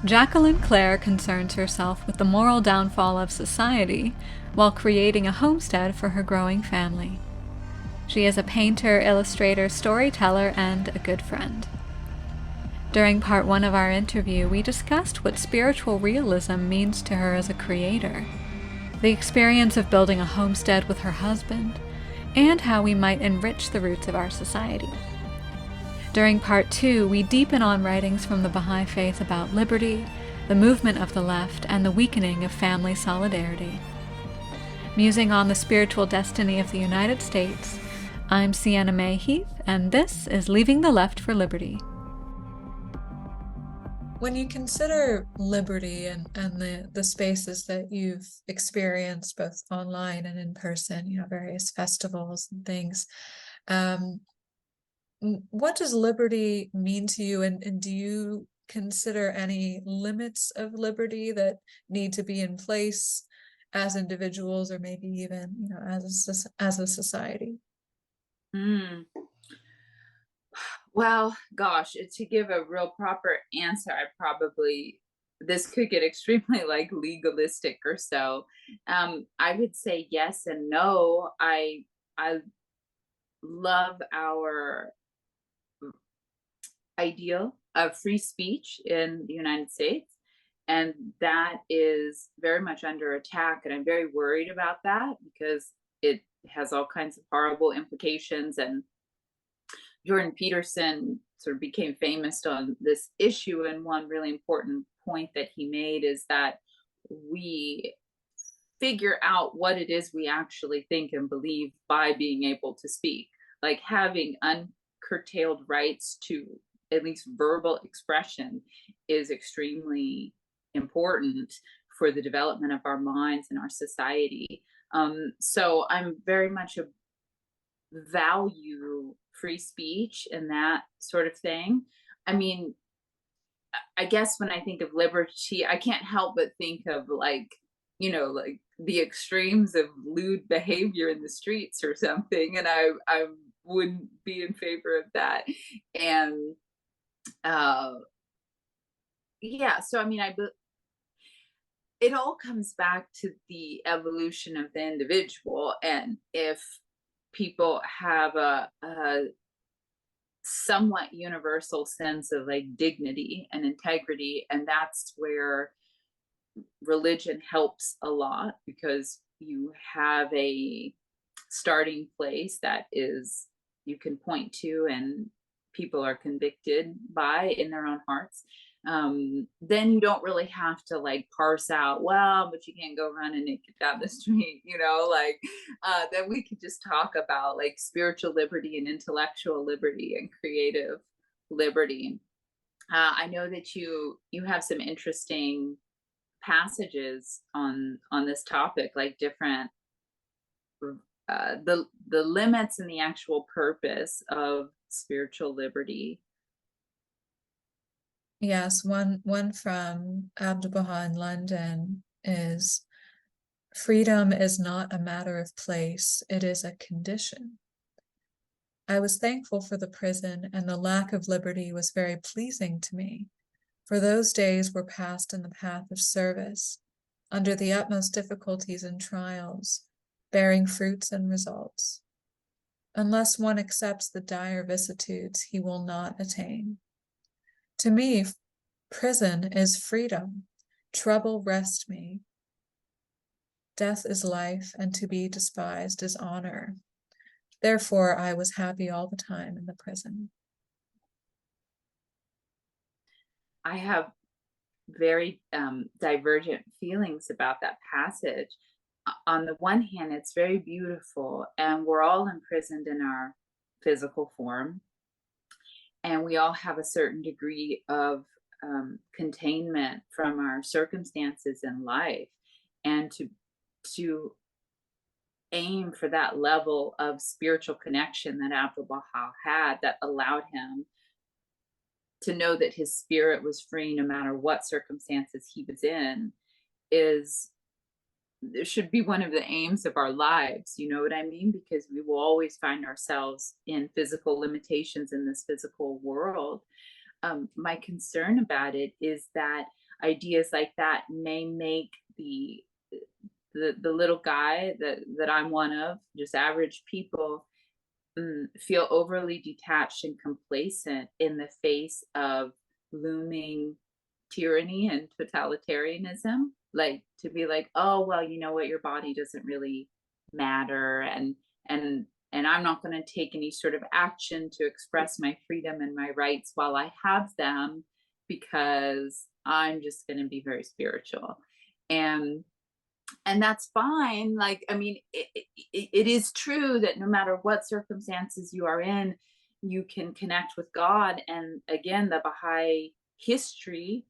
Jacqueline Claire concerns herself with the moral downfall of society while creating a homestead for her growing family. She is a painter, illustrator, storyteller, and a good friend. During part 1 of our interview, we discussed what spiritual realism means to her as a creator, the experience of building a homestead with her husband, and how we might enrich the roots of our society. During part 2, we deepen on writings from the Baha'i Faith about liberty, the movement of the left, and the weakening of family solidarity. Musing on the spiritual destiny of the United States, I'm Sienna Mae Heath, and this is Leaving the Left for Liberty. When you consider liberty and the spaces that you've experienced both online and in person, various festivals and things, what does liberty mean to you, and do you consider any limits of liberty that need to be in place as individuals, or maybe even as a society? Well, gosh, to give a real proper answer, this could get extremely like legalistic or so. I would say yes and no. I love our ideal of free speech in the United States, and that is very much under attack. And I'm very worried about that because it has all kinds of horrible implications. And Jordan Peterson sort of became famous on this issue. And one really important point that he made is that we figure out what it is we actually think and believe by being able to speak. Like having uncurtailed rights to at least verbal expression is extremely important for the development of our minds and our society. So I'm very much a value free speech and that sort of thing. I mean, I guess when I think of liberty, I can't help but think of like the extremes of lewd behavior in the streets or something, and I wouldn't be in favor of that. And so I mean, it all comes back to the evolution of the individual, and if people have a somewhat universal sense of like dignity and integrity, and that's where religion helps a lot, because you have a starting place that is you can point to and people are convicted by in their own hearts. Then you don't really have to like parse out, well, but you can't go running naked down the street, then we could just talk about like spiritual liberty and intellectual liberty and creative liberty. I know that you have some interesting passages on this topic, like different the limits and the actual purpose of spiritual liberty. Yes, one from Abdu'l-Baha in London is, freedom is not a matter of place, it is a condition. I was thankful for the prison, and the lack of liberty was very pleasing to me, for those days were passed in the path of service, under the utmost difficulties and trials, bearing fruits and results. Unless one accepts the dire vicissitudes, he will not attain. To me, prison is freedom. Trouble rest me. Death is life, and to be despised is honor. Therefore, I was happy all the time in the prison. I have very divergent feelings about that passage. On the one hand, it's very beautiful, and we're all imprisoned in our physical form, and we all have a certain degree of containment from our circumstances in life, and to aim for that level of spiritual connection that Abdu'l-Baha had, that allowed him to know that his spirit was free no matter what circumstances he was in, there should be one of the aims of our lives. You know what I mean? Because we will always find ourselves in physical limitations in this physical world. My concern about it is that ideas like that may make the little guy that I'm one of, just average people, feel overly detached and complacent in the face of looming tyranny and totalitarianism. Like, to be like, oh well, you know what, your body doesn't really matter, and I'm not going to take any sort of action to express my freedom and my rights while I have them, because I'm just going to be very spiritual. And that's fine. Like, I mean, it is true that no matter what circumstances you are in, you can connect with God. And again, the Baha'i history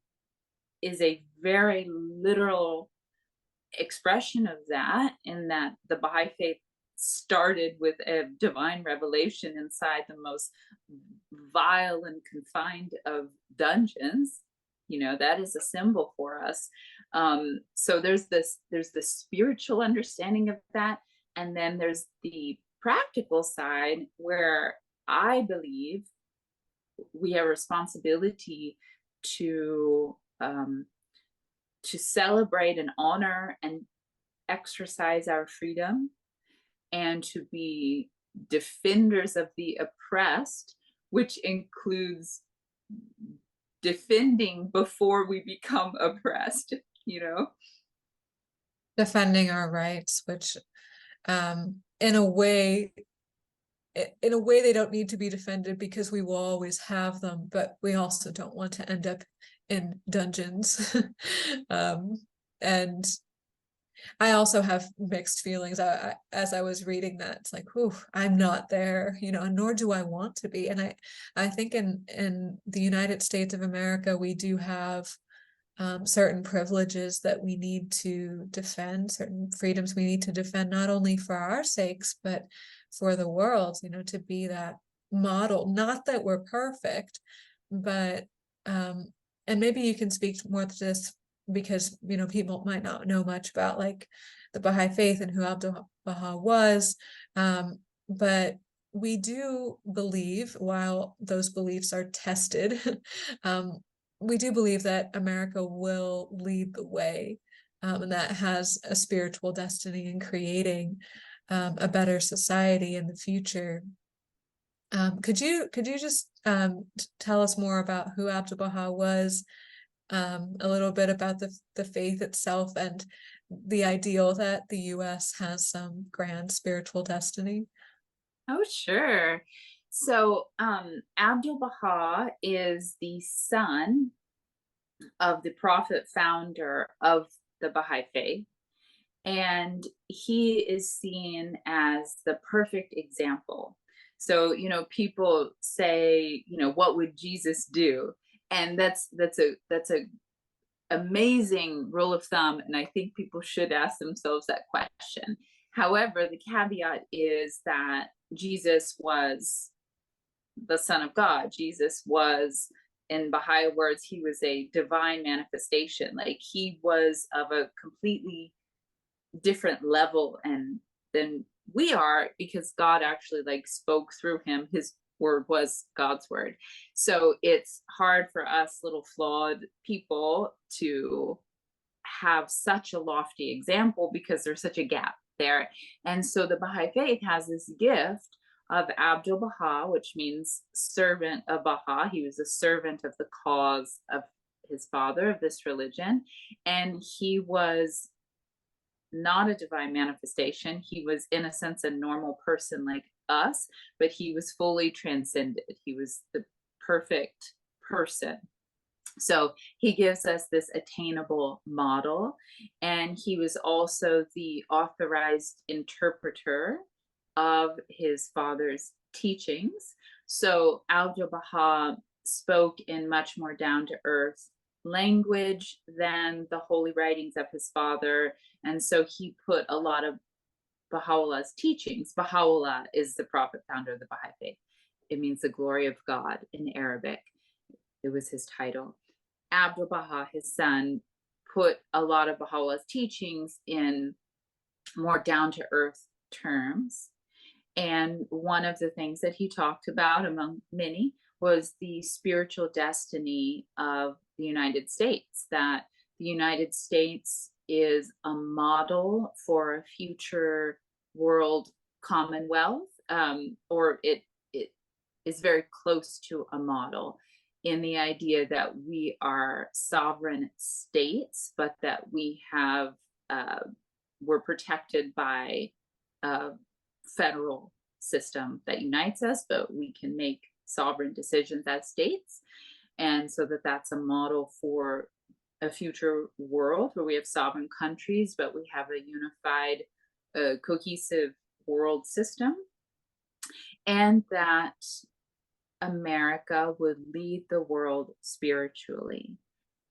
is a very literal expression of that, in that the Baha'i Faith started with a divine revelation inside the most vile and confined of dungeons. You know, that is a symbol for us. So there's this spiritual understanding of that, and then there's the practical side, where I believe we have a responsibility to celebrate and honor and exercise our freedom, and to be defenders of the oppressed, which includes defending before we become oppressed, you know? Defending our rights, which in a way they don't need to be defended, because we will always have them, but we also don't want to end up in dungeons. And I also have mixed feelings. As I was reading that, it's like, whew, I'm not there, you know, and nor do I want to be. And I think in the United States of America, we do have certain privileges that we need to defend, certain freedoms we need to defend, not only for our sakes, but for the world, you know, to be that model. Not that we're perfect, but, and maybe you can speak more to this, because, you know, people might not know much about like the Baha'i Faith and who Abdu'l-Baha was, but we do believe, while those beliefs are tested, we do believe that America will lead the way, and that has a spiritual destiny in creating a better society in the future. Could you just tell us more about who Abdu'l-Baha was, a little bit about the faith itself, and the ideal that the U.S. has some grand spiritual destiny? Oh, sure. So Abdu'l-Baha is the son of the prophet founder of the Baha'i Faith, and he is seen as the perfect example. So, you know, people say, you know, what would Jesus do? And that's a amazing rule of thumb, and I think people should ask themselves that question. However, the caveat is that Jesus was the Son of God. Jesus was, in Baha'i words, he was a divine manifestation. Like, he was of a completely different level and than we are, because God actually like spoke through him. His word was God's word. So it's hard for us little flawed people to have such a lofty example, because there's such a gap there. And so the Baha'i Faith has this gift of Abdu'l-Baha, which means servant of Baha. He was a servant of the cause of his father, of this religion. And he was not a divine manifestation. He was, in a sense, a normal person like us, but he was fully transcended. He was the perfect person. So he gives us this attainable model, and he was also the authorized interpreter of his father's teachings. So Abdu'l-Baha spoke in much more down-to-earth language than the holy writings of his father, and so he put a lot of Baha'u'llah's teachings. Baha'u'llah is the prophet founder of the Baha'i Faith. It means the glory of God in Arabic. It was his title. Abdu'l-Baha, his son, put a lot of Baha'u'llah's teachings in more down-to-earth terms. And one of the things that he talked about, among many, was the spiritual destiny of the United States, that the United States is a model for a future world commonwealth, or it is very close to a model in the idea that we are sovereign states, but that we have we're protected by a federal system that unites us, but we can make sovereign decisions as states. And so that's a model for a future world where we have sovereign countries, but we have a unified, cohesive world system. And that America would lead the world spiritually.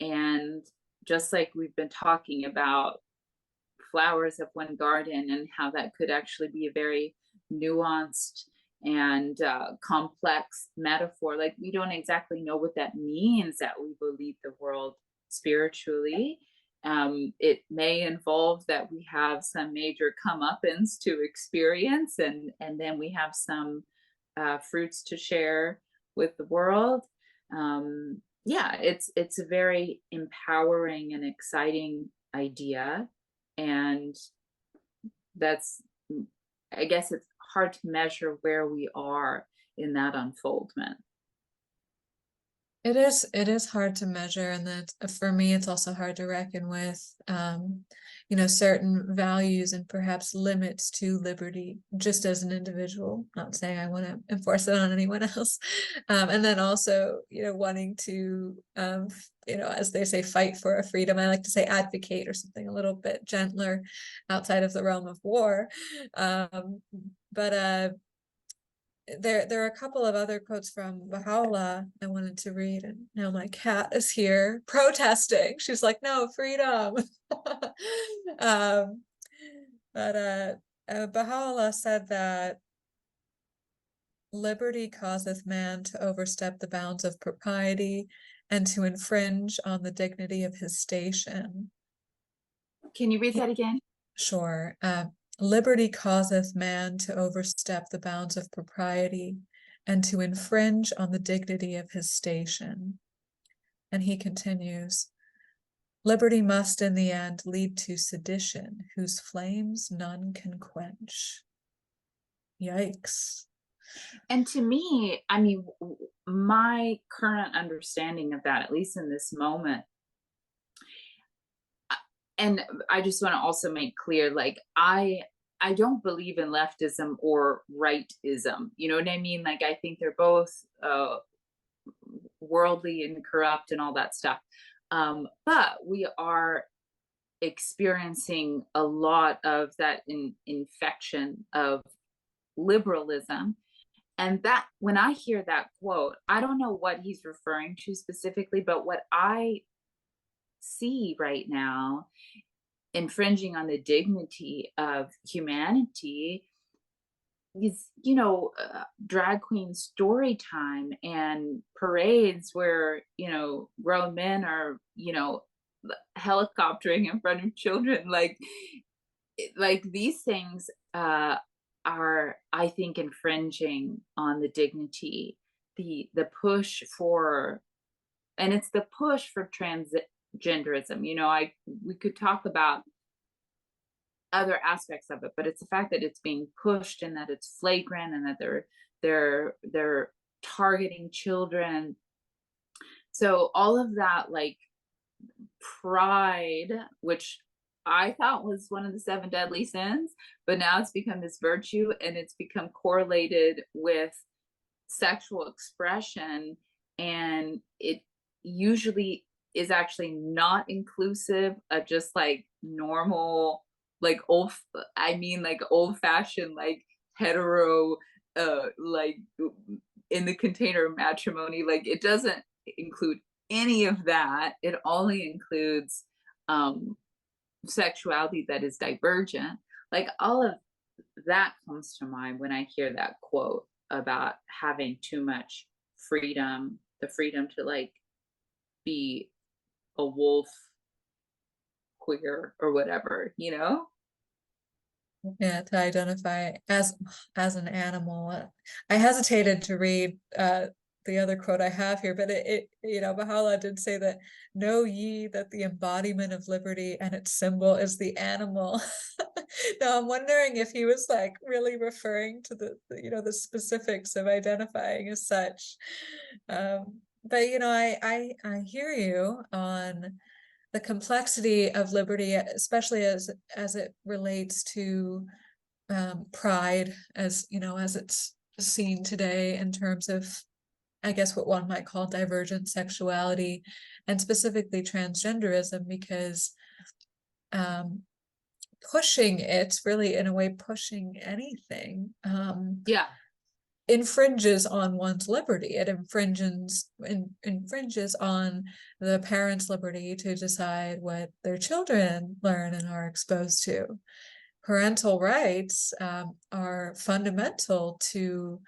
And just like we've been talking about flowers of one garden and how that could actually be a very nuanced and complex metaphor, like we don't exactly know what that means, that we will lead the world spiritually. It may involve that we have some major comeuppance to experience, and then we have some fruits to share with the world. Yeah, it's a very empowering and exciting idea, and that's, I guess it's hard to measure where we are in that unfoldment. It is hard to measure, and that for me it's also hard to reckon with certain values and perhaps limits to liberty just as an individual, not saying I want to enforce it on anyone else, and then also wanting to as they say, fight for a freedom. I like to say advocate, or something a little bit gentler outside of the realm of war. But there are a couple of other quotes from Baha'u'llah I wanted to read, and now my cat is here protesting. She's like, no, freedom. But Baha'u'llah said that liberty causeth man to overstep the bounds of propriety and to infringe on the dignity of his station. Can you read that again? Sure. Liberty causeth man to overstep the bounds of propriety and to infringe on the dignity of his station. And he continues, liberty must in the end lead to sedition, whose flames none can quench. Yikes. And to me, I mean, my current understanding of that, at least in this moment, and I just want to also make clear, like, I don't believe in leftism or rightism. You know what I mean? Like, I think they're both worldly and corrupt and all that stuff. But we are experiencing a lot of that infection of liberalism. And that, when I hear that quote, I don't know what he's referring to specifically, but what I see right now infringing on the dignity of humanity is, drag queen story time and parades where, grown men are, helicoptering in front of children. Like these things are, I think, infringing on the dignity, the push for, and it's the push for transgenderism. We could talk about other aspects of it, but it's the fact that it's being pushed and that it's flagrant and that they're targeting children. So all of that, like, pride, which I thought was one of the 7 deadly sins, but now it's become this virtue, and it's become correlated with sexual expression, and it usually is actually not inclusive of just like normal, like old fashioned, like hetero, like in the container of matrimony. Like, it doesn't include any of that. It only includes sexuality that is divergent. Like, all of that comes to mind when I hear that quote about having too much freedom, the freedom to like be a wolf, queer, or whatever, Yeah, to identify as an animal. I hesitated to read the other quote I have here, but Baha'u'llah did say that, know ye that the embodiment of liberty and its symbol is the animal. Now I'm wondering if he was like really referring to the specifics of identifying as such. But I hear you on the complexity of liberty, especially as it relates to pride, as it's seen today in terms of, I guess, what one might call divergent sexuality, and specifically transgenderism, because pushing it, really, in a way, pushing anything, Yeah. infringes on one's liberty. It infringes on the parents' liberty to decide what their children learn and are exposed to. Parental rights are fundamental to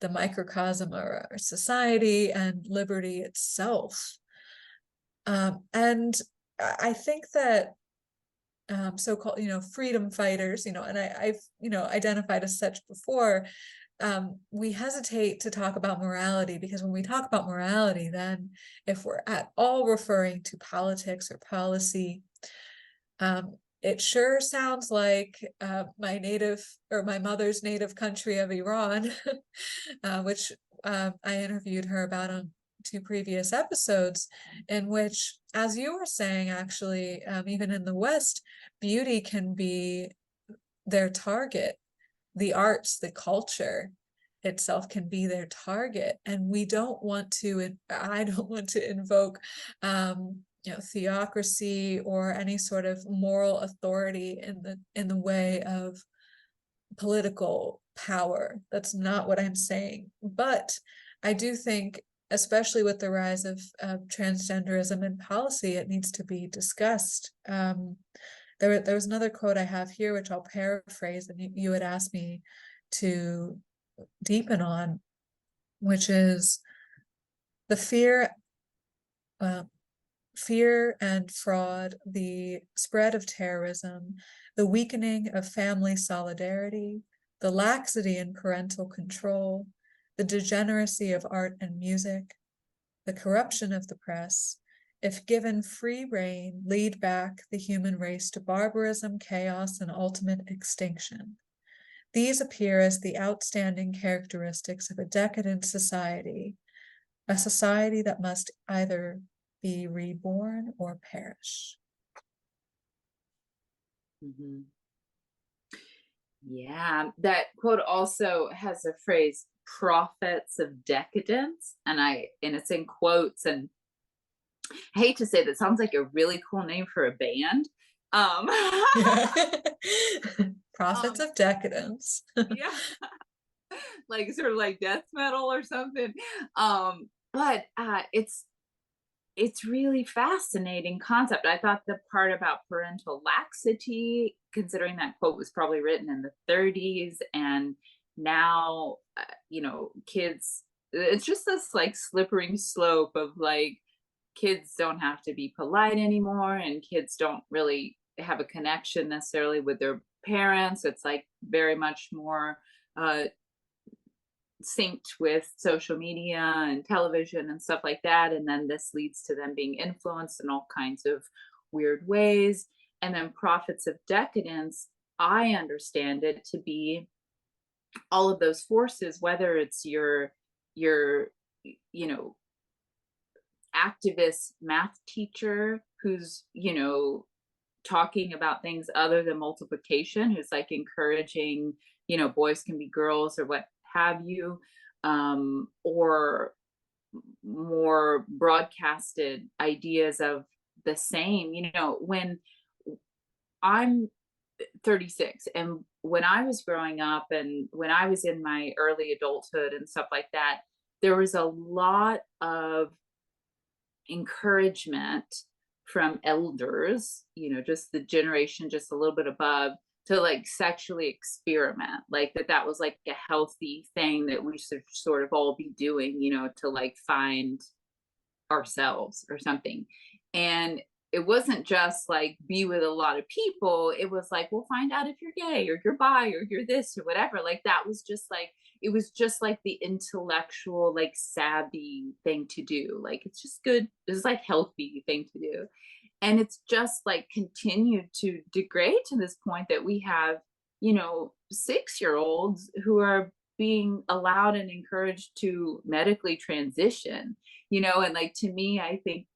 the microcosm of our society and liberty itself. And I think that so-called, freedom fighters, and I've, identified as such before, we hesitate to talk about morality, because when we talk about morality, then if we're at all referring to politics or policy, it sure sounds like my mother's native country of Iran, which I interviewed her about on 2 previous episodes, in which, as you were saying, actually, even in the West, beauty can be their target. The arts, the culture itself can be their target. And I don't want to invoke theocracy or any sort of moral authority in the way of political power. That's not what I'm saying. But I do think, especially with the rise of transgenderism in policy, it needs to be discussed. There was another quote I have here, which I'll paraphrase, and you had asked me to deepen on, which is the fear and fraud, the spread of terrorism, the weakening of family solidarity, the laxity in parental control, the degeneracy of art and music, the corruption of the press, if given free rein, lead back the human race to barbarism, chaos, and ultimate extinction. These appear as the outstanding characteristics of a decadent society, a society that must either be reborn or perish. Mm-hmm. Yeah, that quote also has a phrase, prophets of decadence, and it's in quotes, and I hate to say that, sounds like a really cool name for a band. Prophets of decadence. Yeah. Like sort of like death metal or something. But it's really fascinating concept. I thought the part about parental laxity, considering that quote was probably written in the 30s, and now kids, it's just this like slippery slope of like, kids don't have to be polite anymore, and kids don't really have a connection necessarily with their parents. It's like very much more synced with social media and television and stuff like that, and then this leads to them being influenced in all kinds of weird ways. And then prophets of decadence, I understand it to be all of those forces, whether it's your activist math teacher who's talking about things other than multiplication, who's like encouraging boys can be girls or what have you, or more broadcasted ideas of the same. When I'm 36, and when I was growing up and when I was in my early adulthood and stuff like that, there was a lot of encouragement from elders, just the generation just a little bit above, to like sexually experiment, like that was like a healthy thing that we should sort of all be doing, to like find ourselves or something. And it wasn't just like be with a lot of people. It was like, we'll find out if you're gay or you're bi or you're this or whatever. Like that was just like, it was just like the intellectual, like savvy thing to do. Like it's just good. It's like healthy thing to do. And it's just like continued to degrade to this point that we have, 6-year-olds who are being allowed and encouraged to medically transition, and like to me, I think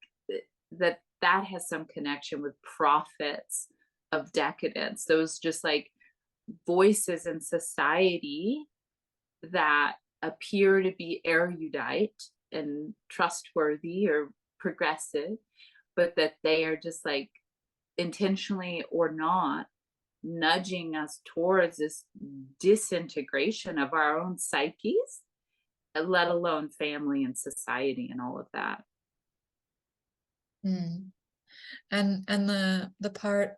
that has some connection with prophets of decadence, those just like voices in society that appear to be erudite and trustworthy or progressive, but that they are just like intentionally or not nudging us towards this disintegration of our own psyches, let alone family and society and all of that. And the part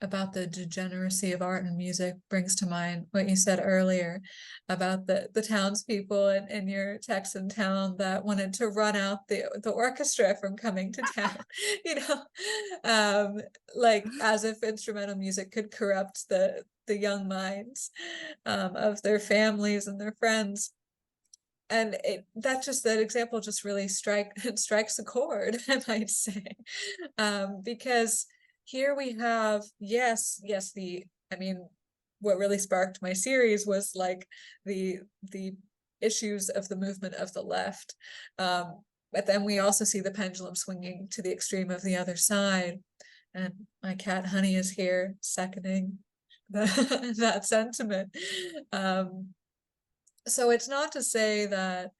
about the degeneracy of art and music brings to mind what you said earlier about the townspeople in your Texan town that wanted to run out the orchestra from coming to town, like as if instrumental music could corrupt the young minds of their families and their friends. And that example just really strikes a chord, I might say, because here we have, yes, what really sparked my series was like the issues of the movement of the left, but then we also see the pendulum swinging to the extreme of the other side, and my cat Honey is here seconding that sentiment. So it's not to say that,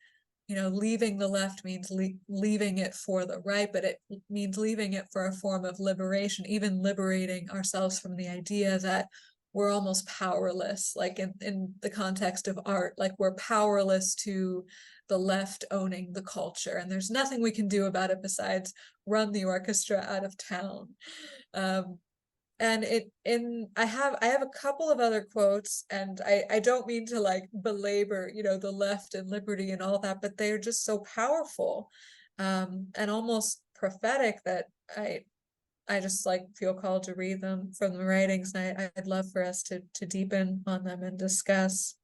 leaving the left means leaving it for the right, but it means leaving it for a form of liberation, even liberating ourselves from the idea that we're almost powerless, like in the context of art, like we're powerless to the left owning the culture, and there's nothing we can do about it besides run the orchestra out of town. And I have a couple of other quotes, and I don't mean to like belabor, the left and liberty and all that, but they're just so powerful, and almost prophetic that I just like feel called to read them from the writings, and I'd love for us to deepen on them and discuss.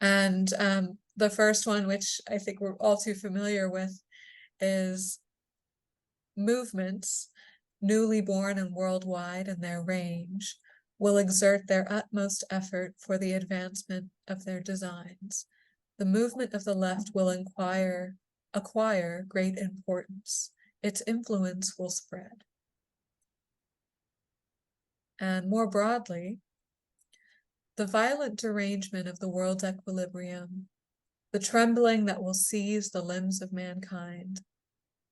And the first one, which I think we're all too familiar with, is movements newly born and worldwide in their range, will exert their utmost effort for the advancement of their designs. The movement of the left will acquire great importance. Its influence will spread. And more broadly, the violent derangement of the world's equilibrium, the trembling that will seize the limbs of mankind,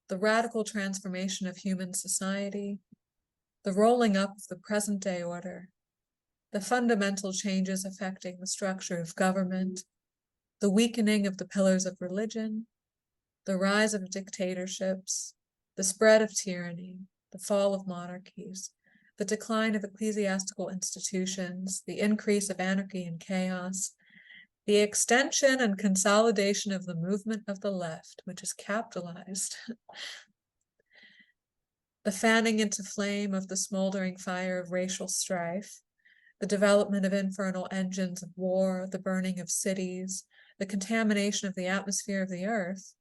the radical transformation of human society, the rolling up of the present-day order, the fundamental changes affecting the structure of government, the weakening of the pillars of religion, the rise of dictatorships, the spread of tyranny, the fall of monarchies, the decline of ecclesiastical institutions, the increase of anarchy and chaos, the extension and consolidation of the movement of the left, which is capitalized, the fanning into flame of the smoldering fire of racial strife, the development of infernal engines of war, the burning of cities, the contamination of the atmosphere of the earth.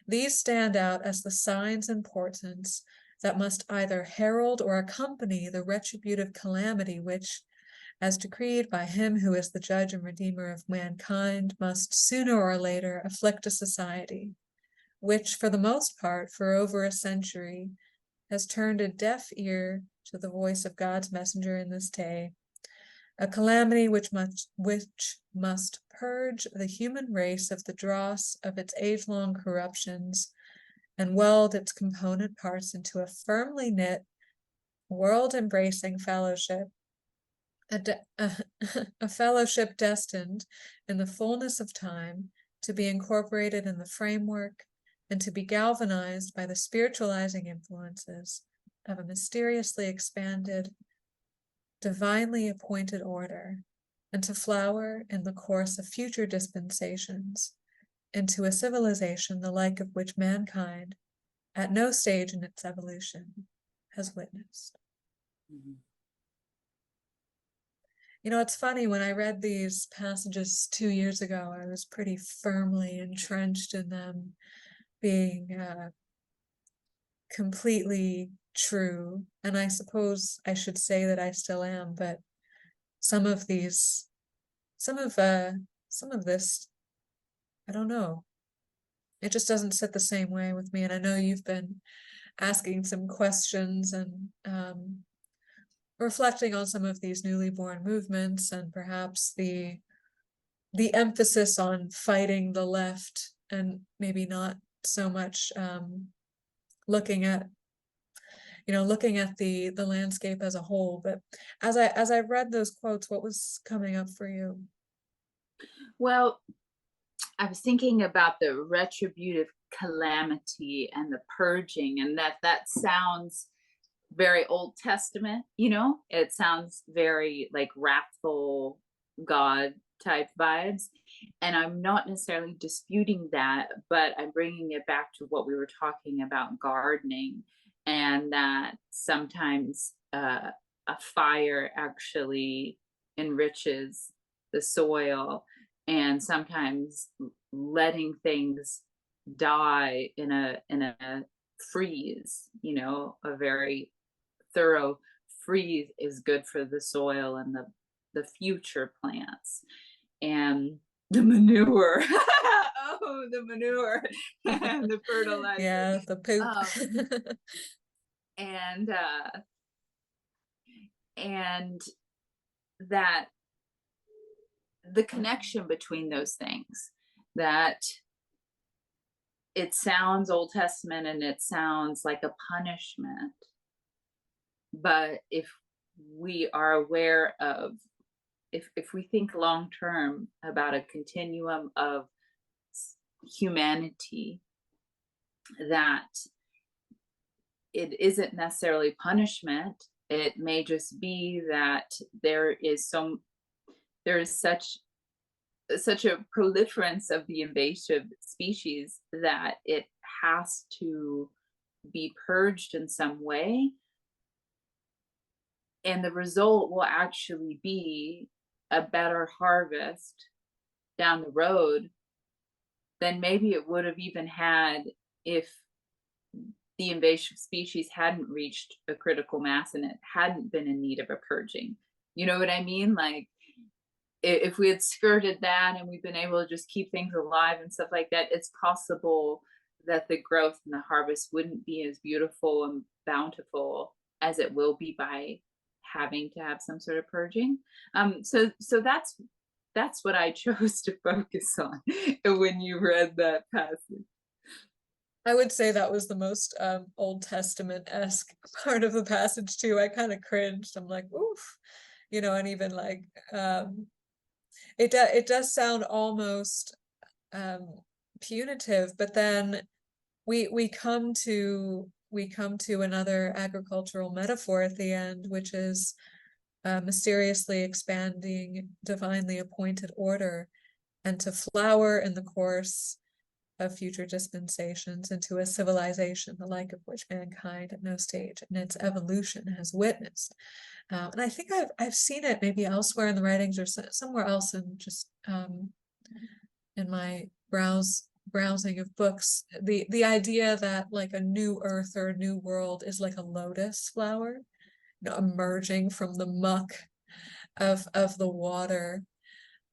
These stand out as the signs and portents that must either herald or accompany the retributive calamity which, as decreed by him who is the judge and redeemer of mankind, must sooner or later afflict a society, which for the most part, for over a century, has turned a deaf ear to the voice of God's messenger in this day, a calamity which must purge the human race of the dross of its age-long corruptions and weld its component parts into a firmly knit, world-embracing fellowship, a fellowship destined in the fullness of time to be incorporated in the framework and to be galvanized by the spiritualizing influences of a mysteriously expanded, divinely appointed order, and to flower in the course of future dispensations into a civilization the like of which mankind at no stage in its evolution has witnessed. Mhm. You know, it's funny, when I read these passages 2 years ago, I was pretty firmly entrenched in them being completely true. And I suppose I should say that I still am, but some of these, some of this, I don't know. It just doesn't sit the same way with me. And I know you've been asking some questions and reflecting on some of these newly born movements, and perhaps the emphasis on fighting the left, and maybe not so much looking at the landscape as a whole. But as I read those quotes, what was coming up for you? Well, I was thinking about the retributive calamity and the purging, and that sounds very Old Testament, you know? It sounds very like wrathful God type vibes. And I'm not necessarily disputing that, but I'm bringing it back to what we were talking about gardening, and that sometimes a fire actually enriches the soil, and sometimes letting things die in a freeze, you know, a very thorough freeze is good for the soil and the future plants. And the manure, oh, the manure and the fertilizer. Yeah, the poop. And and that the connection between those things, that it sounds Old Testament and it sounds like a punishment, but if we are aware of, if we think long term about a continuum of humanity, that it isn't necessarily punishment. It may just be that there is such a proliferance of the invasive species that it has to be purged in some way, and the result will actually be a better harvest down the road than maybe it would have even had if the invasive species hadn't reached a critical mass and it hadn't been in need of a purging. You know what I mean? Like, if we had skirted that and we've been able to just keep things alive and stuff like that, it's possible that the growth and the harvest wouldn't be as beautiful and bountiful as it will be by having to have some sort of purging. So that's what I chose to focus on when you read that passage. I would say that was the most Old Testament-esque part of the passage too. I kind of cringed. I'm like, oof, you know, and even like it does sound almost punitive, but then we come to another agricultural metaphor at the end, which is mysteriously expanding divinely appointed order, and to flower in the course of future dispensations into a civilization the like of which mankind at no stage in its evolution has witnessed. And I think I've seen it maybe elsewhere in the writings, or somewhere else, in just in my browsing of books, the idea that like a new earth or a new world is like a lotus flower, you know, emerging from the muck of the water,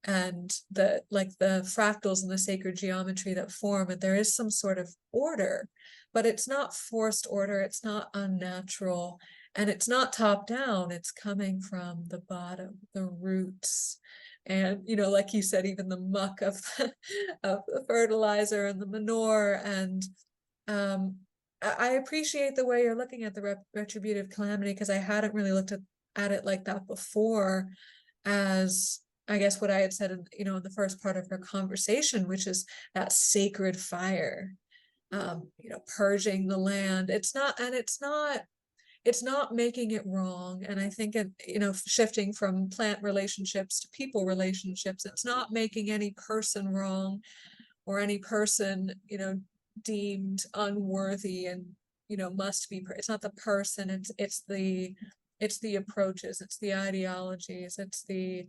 and the fractals and the sacred geometry that form, and there is some sort of order, but it's not forced order, it's not unnatural, and it's not top down, it's coming from the bottom, the roots. And you know, like you said, even the muck of the fertilizer and the manure. And I appreciate the way you're looking at the retributive calamity, because I hadn't really looked at it like that before, as I guess what I had said in, you know, in the first part of our conversation, which is that sacred fire, you know, purging the land. It's not making it wrong. And I think it, you know, shifting from plant relationships to people relationships, it's not making any person wrong, or any person, you know, deemed unworthy and, you know, must be, it's not the person, it's the approaches, it's the ideologies, it's the,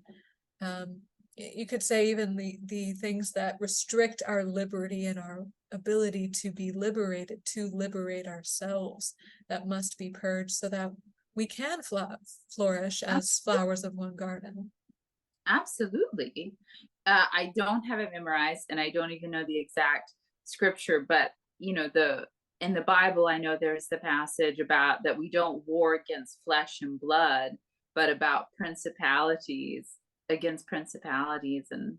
you could say even the things that restrict our liberty and our ability to be liberated, to liberate ourselves, that must be purged so that we can flourish as flowers of one garden. Absolutely. I don't have it memorized, and I don't even know the exact scripture, but you know, in the Bible, I know there's the passage about that we don't war against flesh and blood, but about principalities, against principalities, and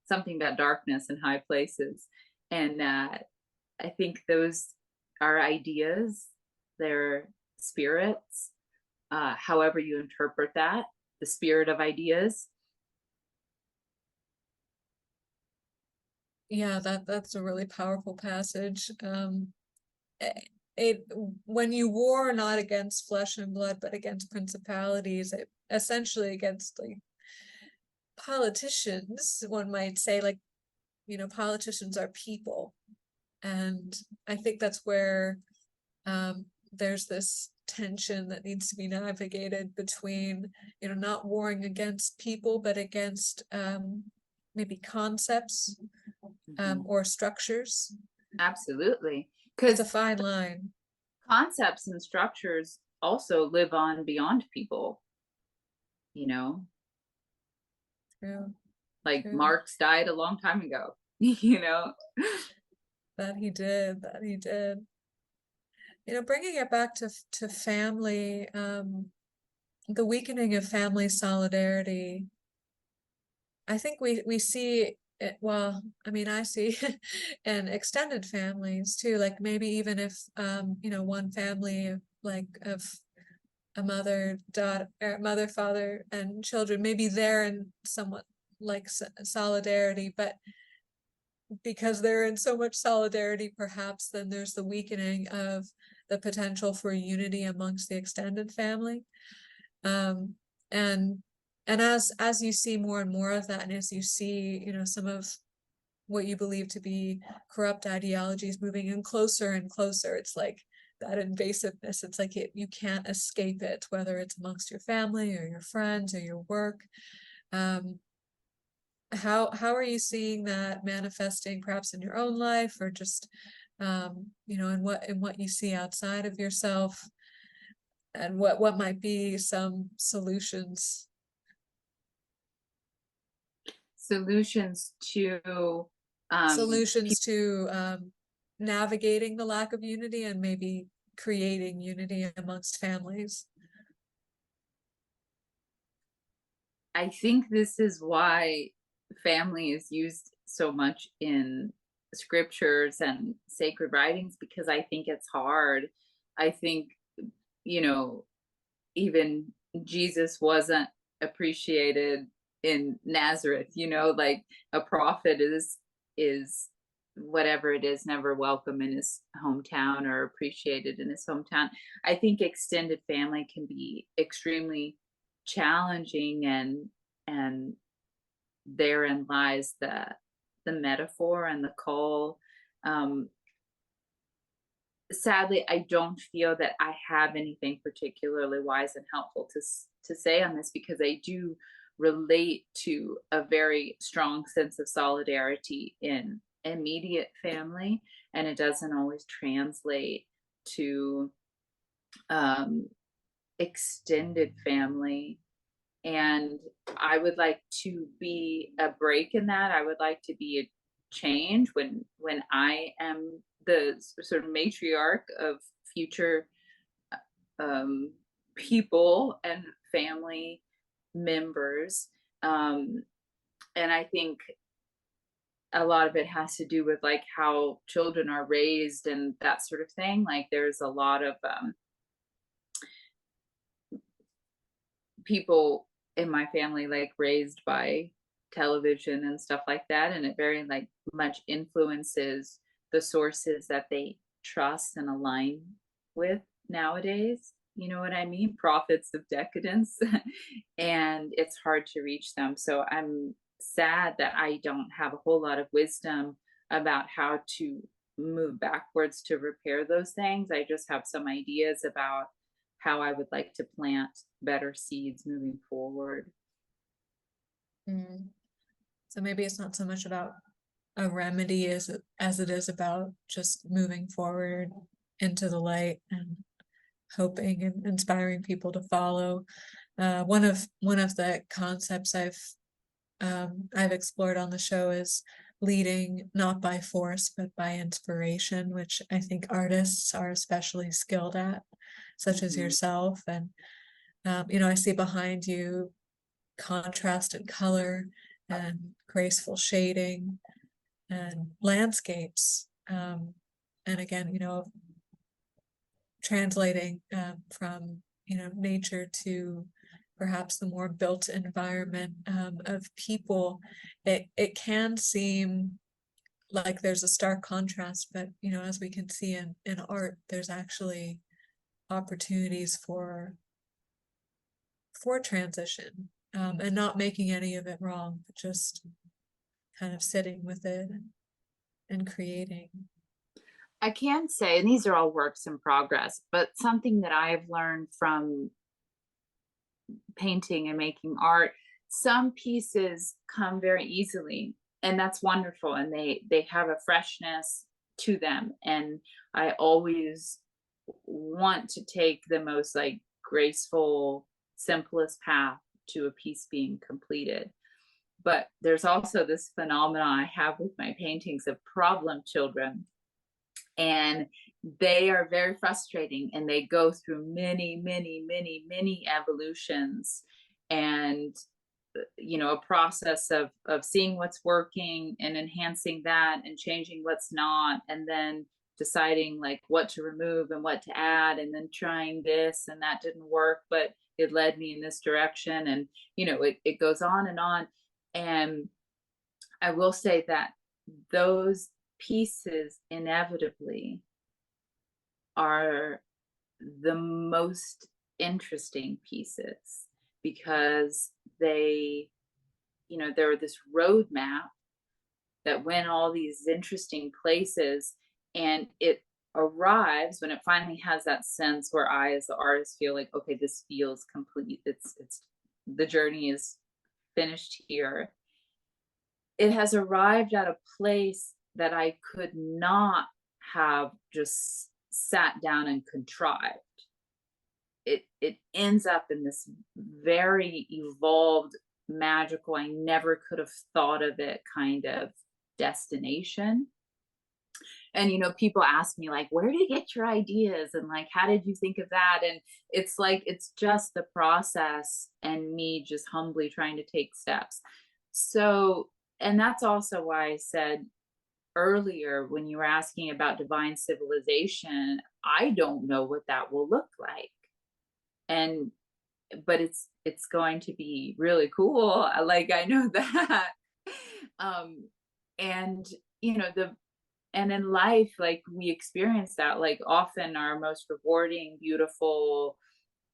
something about darkness in high places. And I think those are ideas, they're spirits, however you interpret that, the spirit of ideas. Yeah, that's a really powerful passage. It when you war not against flesh and blood, but against principalities, it essentially against like politicians, one might say, like, you know, politicians are people. And I think that's where there's this tension that needs to be navigated between, you know, not warring against people, but against maybe concepts or structures. Absolutely. It's a Because fine line. concepts and structures also live on beyond people, you know, True, like true. Marx died a long time ago, you know. That he did, that he did. You know, bringing it back to family, the weakening of family solidarity. I think we see it, well, I mean, I see in extended families too, like maybe even if, you know, one family like of a mother, daughter, mother, father, and children, maybe they're in somewhat like solidarity, but because they're in so much solidarity, perhaps then there's the weakening of the potential for unity amongst the extended family. Um, and as you see more and more of that, and as you see, you know, some of what you believe to be corrupt ideologies moving in closer and closer, it's like that invasiveness. It's like you can't escape it, whether it's amongst your family or your friends or your work. How are you seeing that manifesting perhaps in your own life, or just you know, in what you see outside of yourself, and what might be some solutions Solutions to solutions to navigating the lack of unity and maybe creating unity amongst families? I think this is why family is used so much in scriptures and sacred writings, because I think it's hard. I think, you know, even Jesus wasn't appreciated in Nazareth, you know, like a prophet is whatever it is, never welcome in his hometown or appreciated in his hometown. I think extended family can be extremely challenging, and therein lies the metaphor and the call. Sadly, I don't feel that I have anything particularly wise and helpful to say on this, because I do relate to a very strong sense of solidarity in immediate family, and it doesn't always translate to extended family. And I would like to be a break in that. I would like to be a change when I am the sort of matriarch of future people and family members. And I think a lot of it has to do with like how children are raised and that sort of thing. Like there's a lot of people in my family like raised by television and stuff like that, and it very like much influences the sources that they trust and align with nowadays, you know what I mean, prophets of decadence. And it's hard to reach them, so I'm sad that I don't have a whole lot of wisdom about how to move backwards to repair those things. I just have some ideas about how I would like to plant better seeds moving forward. Mm. So maybe it's not so much about a remedy as it is about just moving forward into the light and hoping and inspiring people to follow. One of the concepts I've explored on the show is leading not by force but by inspiration, which I think artists are especially skilled at, such as yourself. And I see behind you contrasted color and graceful shading and landscapes. And again, translating from nature to perhaps the more built environment of people, it can seem like there's a stark contrast, but as we can see in art, there's actually opportunities for transition, and not making any of it wrong, but just kind of sitting with it and creating. I can say, and these are all works in progress, but something that I've learned from painting and making art, some pieces come very easily, and that's wonderful, and they have a freshness to them, and I always want to take the most like graceful, simplest path to a piece being completed. But there's also this phenomenon I have with my paintings of problem children, and they are very frustrating, and they go through many evolutions, and a process of seeing what's working and enhancing that and changing what's not, and then deciding like what to remove and what to add, and then trying this and that didn't work, but it led me in this direction, and it goes on. And I will say that those pieces inevitably are the most interesting pieces, because they, they're this roadmap that went all these interesting places, and it arrives when it finally has that sense where I as the artist feel like, okay, this feels complete, it's the journey is finished here. It has arrived at a place that I could not have just sat down and contrived. It ends up in this very evolved, magical, I never could have thought of it kind of destination. And people ask me like, where do you get your ideas, and like, how did you think of that? And it's like, it's just the process and me just humbly trying to take steps. So, and that's also why I said earlier, when you were asking about divine civilization, I don't know what that will look like. But it's going to be really cool. Like, I know that. And and in life, like, we experience that, like, often our most rewarding, beautiful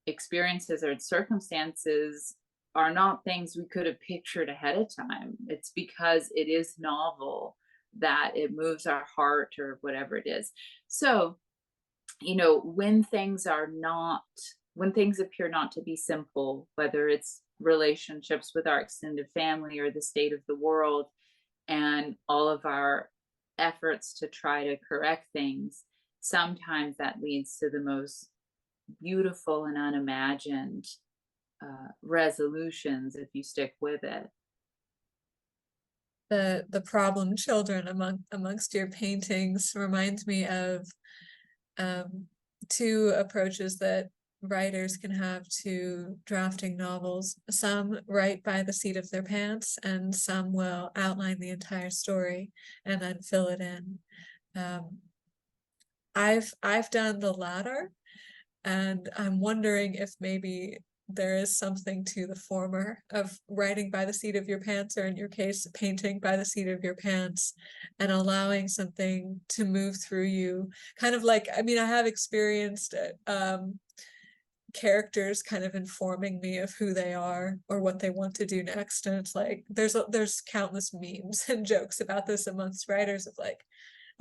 experiences or circumstances are not things we could have pictured ahead of time. It's because it is novel that it moves our heart or whatever it is. So, when things appear not to be simple, whether it's relationships with our extended family or the state of the world, and all of our efforts to try to correct things, sometimes that leads to the most beautiful and unimagined resolutions if you stick with it. The problem children amongst your paintings reminds me of two approaches that writers can have to drafting novels. Some write by the seat of their pants, and some will outline the entire story and then fill it in. I've done the latter, and I'm wondering if maybe there is something to the former of writing by the seat of your pants, or in your case, painting by the seat of your pants, and allowing something to move through you. Kind of like, I mean, I have experienced characters kind of informing me of who they are or what they want to do next. And it's like, there's countless memes and jokes about this amongst writers of like,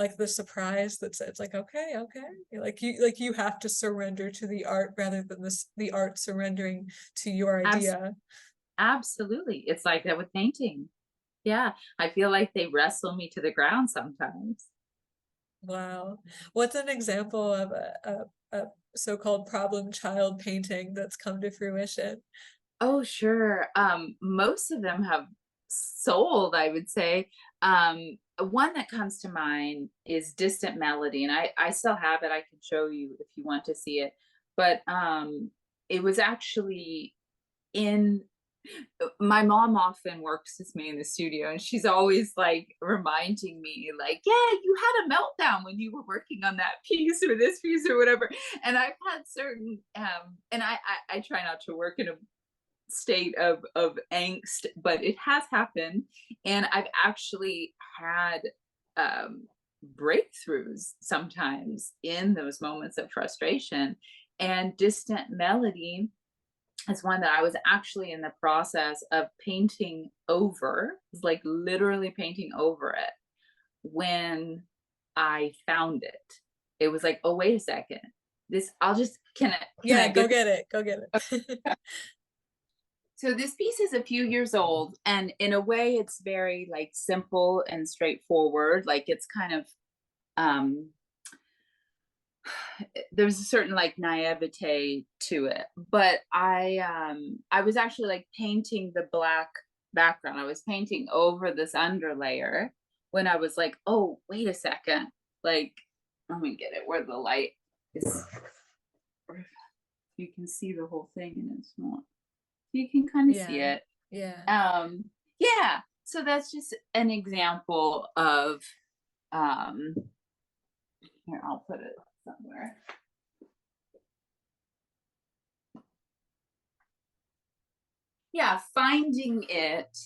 like the surprise that's, it's like, okay, like you have to surrender to the art rather than the art surrendering to your idea. Absolutely. It's like that with painting. Yeah. I feel like they wrestle me to the ground sometimes. Wow. What's an example of a so-called problem child painting that's come to fruition? Oh, sure. Most of them have sold, I would say. One that comes to mind is Distant Melody, and I still have it. I can show you if you want to see it. But it was actually in my mom often works with me in the studio, and she's always like reminding me, like, yeah, you had a meltdown when you were working on that piece or this piece or whatever. And I've had certain and I try not to work in a state of angst, but it has happened, and I've actually had breakthroughs sometimes in those moments of frustration. And Distant Melody is one that I was actually in the process of painting over, like literally painting over it, when I found it. It was like, oh, wait a second, this, I'll just, can Yeah, I go get get it, go get it. So this piece is a few years old, and in a way it's very like simple and straightforward. Like it's kind of um there's a certain like naivete to it. But I was actually like painting the black background. I was painting over this underlayer when I was like, oh, wait a second. Like, let me get it where the light is. You can see the whole thing and it's not. You can kind of see Yeah, it. yeah. Yeah, so that's just an example of here, I'll put it somewhere. Yeah, finding it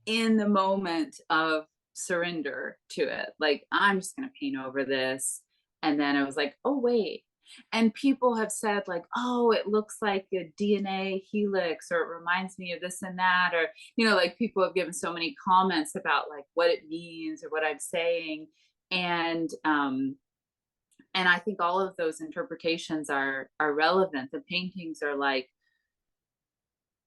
in the moment of surrender to it. Like, I'm just gonna paint over this. And then I was like, oh wait. And people have said, like, oh, it looks like a DNA helix, or it reminds me of this and that, or, you know, like people have given so many comments about like what it means or what I'm saying. And I think all of those interpretations are relevant. The paintings are like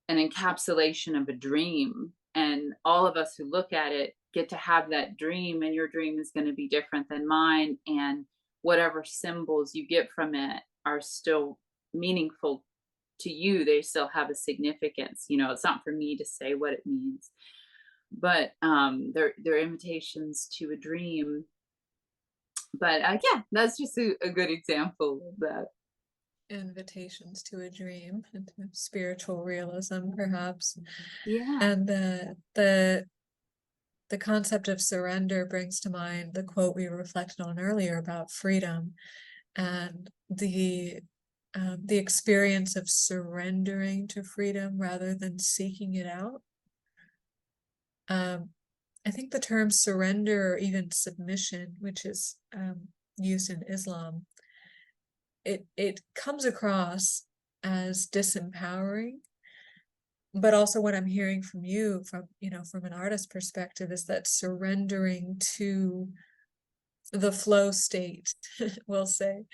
an encapsulation of a dream, and all of us who look at it get to have that dream, and your dream is going to be different than mine, and whatever symbols you get from it are still meaningful to you. They still have a significance. You know, it's not for me to say what it means, but they're invitations to a dream. But yeah, that's just a good example of that. Invitations to a dream, into spiritual realism, perhaps. Yeah. And the concept of surrender brings to mind the quote we reflected on earlier about freedom and the experience of surrendering to freedom rather than seeking it out. I think the term surrender, or even submission, which is used in Islam, it comes across as disempowering. But also what I'm hearing from you, from, you know, from an artist perspective, is that surrendering to the flow state, we'll say,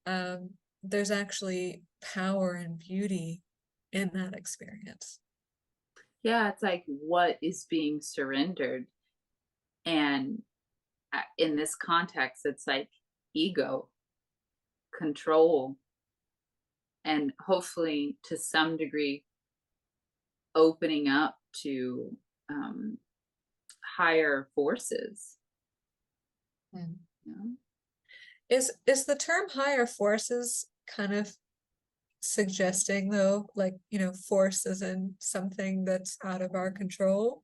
there's actually power and beauty in that experience. Yeah, it's like what is being surrendered. And in this context, it's like ego, control, and hopefully to some degree opening up to higher forces. Mm. You know? Is the term higher forces kind of suggesting, though, like, you know, force is in something that's out of our control?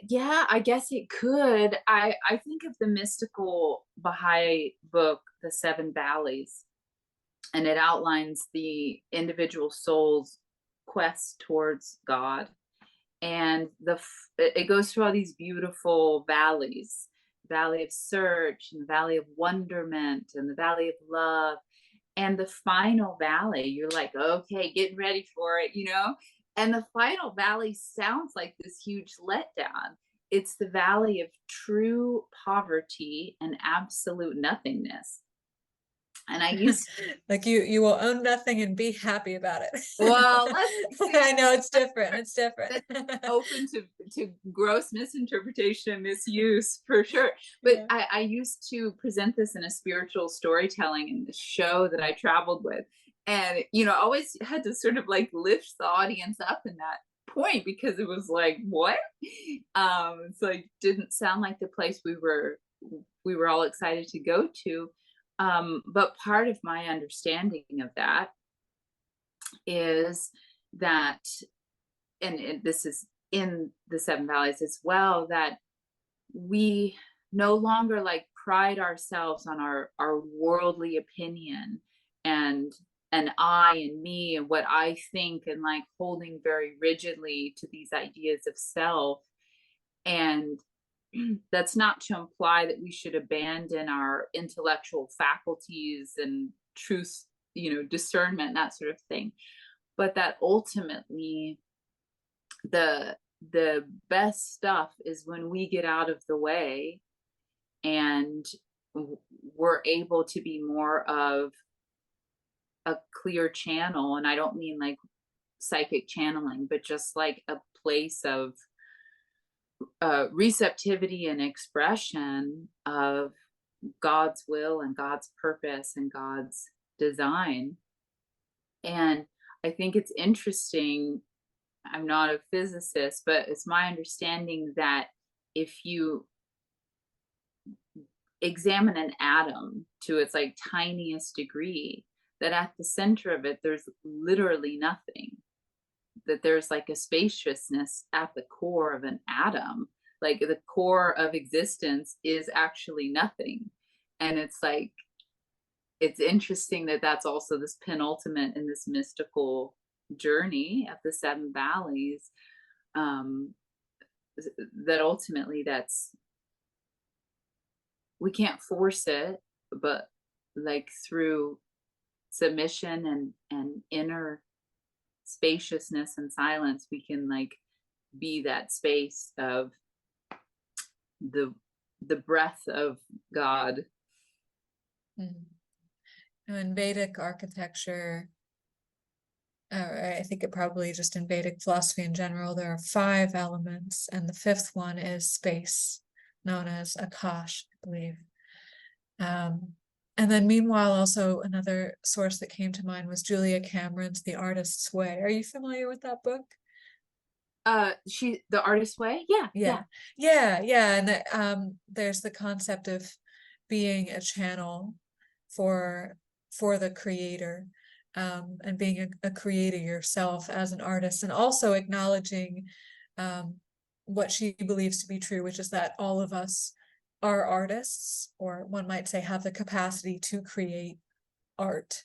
Yeah, I guess it could. I think of the mystical Baha'i book, The Seven Valleys, and it outlines the individual soul's quest towards God. And it goes through all these beautiful valleys: valley of search, and the valley of wonderment, and the valley of love. And the final valley, you're like, okay, getting ready for it, you know? And the final valley sounds like this huge letdown. it's the valley of true poverty and absolute nothingness. And I used like you will own nothing and be happy about it. well, let's see, I know it's different. It's different. open to gross misinterpretation and misuse for sure. But Yeah. I used to present this in a spiritual storytelling in the show that I traveled with. And, you know, always had to sort of like lift the audience up in that point, because it was like, what? It's like, didn't sound like the place we were all excited to go to. But part of my understanding of that is that, and this is in the Seven Valleys as well, that we no longer like pride ourselves on our worldly opinion and I and me and what I think, and like holding very rigidly to these ideas of self. And that's not to imply that we should abandon our intellectual faculties and truth, you know, discernment, that sort of thing, but that ultimately the best stuff is when we get out of the way and we're able to be more of a clear channel. And I don't mean like psychic channeling, but just like a place of receptivity and expression of God's will and God's purpose and God's design. And I think it's interesting. I'm not a physicist, but it's my understanding that if you examine an atom to its like tiniest degree, that at the center of it, there's literally nothing. That there's like a spaciousness at the core of an atom. Like the core of existence is actually nothing. And it's like, it's interesting that that's also this penultimate in this mystical journey of the Seven Valleys, that ultimately we can't force it, but like through submission and inner spaciousness and silence, we can like be that space of the breath of God. In Vedic architecture, I think it probably just in Vedic philosophy in general, there are 5 elements, and the 5th one is space, known as Akash, I believe. And then meanwhile, also another source that came to mind was Julia Cameron's The Artist's Way. Are you familiar with that book? The Artist's Way? Yeah. And there's the concept of being a channel for the creator, and being a creator yourself as an artist, and also acknowledging what she believes to be true, which is that all of us are artists, or one might say have the capacity to create art.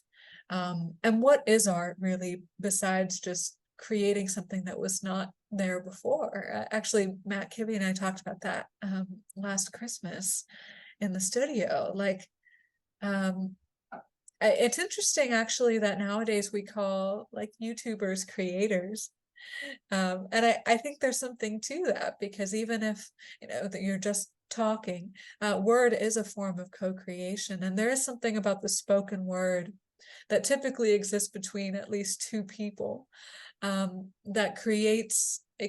And what is art really, besides just creating something that was not there before? Actually, Matt Kibbe and I talked about that last Christmas in the studio. Like, it's interesting actually that nowadays we call like YouTubers creators. And I think there's something to that, because even if, you know, that you're just talking, word is a form of co-creation, and there is something about the spoken word that typically exists between at least 2 people, that creates a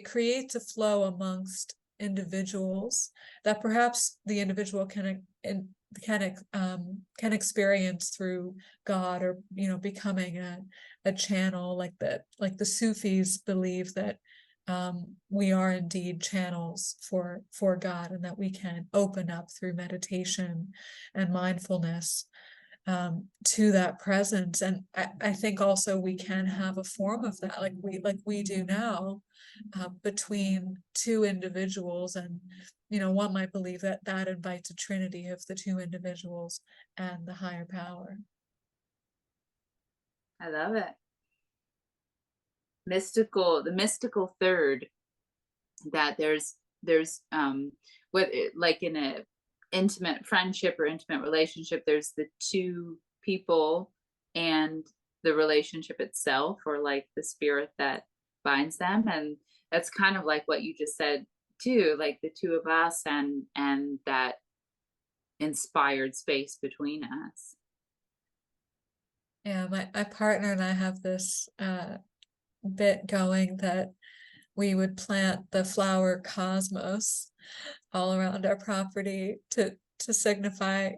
flow amongst individuals that perhaps the individual can experience through God, or, you know, becoming a channel, like the Sufis believe that we are indeed channels for God, and that we can open up through meditation and mindfulness to that presence. And I think also we can have a form of that, like we do now, between 2 individuals. And, you know, one might believe that that invites a trinity of the 2 individuals and the higher power. I love it. The mystical third, that there's what, like in a intimate friendship or intimate relationship, there's the 2 people and the relationship itself, or like the spirit that binds them. And that's kind of like what you just said too, like the two of us and that inspired space between us. Yeah, my partner and I have this bit going that we would plant the flower cosmos all around our property to signify,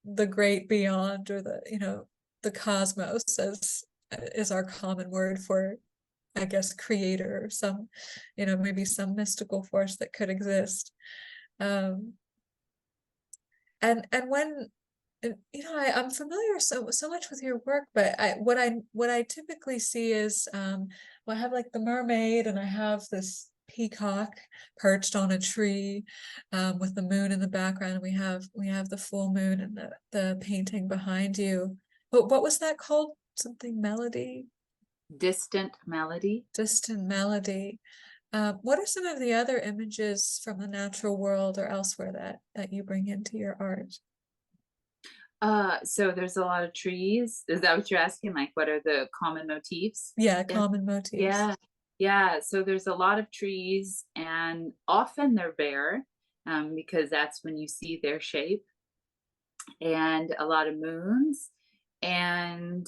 the great beyond, or the cosmos as is our common word for, I guess, creator, or some, maybe some mystical force that could exist. Um, and when I'm familiar so much with your work, but what I typically see is well, I have like the mermaid, and I have this peacock perched on a tree with the moon in the background, and we have the full moon and the painting behind you. But what was that called? Something melody? Distant melody. Distant melody. What are some of the other images from the natural world or elsewhere that you bring into your art? So there's a lot of trees. Is that what you're asking? Like, what are the common motifs? Yeah, common motifs. Yeah, yeah. So there's a lot of trees, and often they're bare, because that's when you see their shape, and a lot of moons, and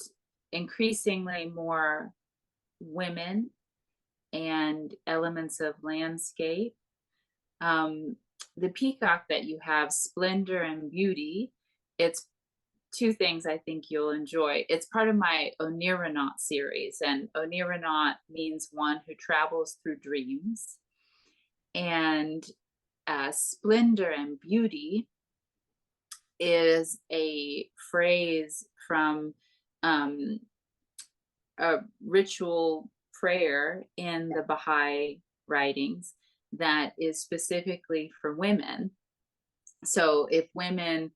increasingly more women and elements of landscape. The peacock that you have, Splendor and Beauty, it's two things I think you'll enjoy. It's part of my Onironaut series, and Onironaut means one who travels through dreams. And Splendor and Beauty is a phrase from a ritual prayer in the Baha'i writings that is specifically for women. So if women,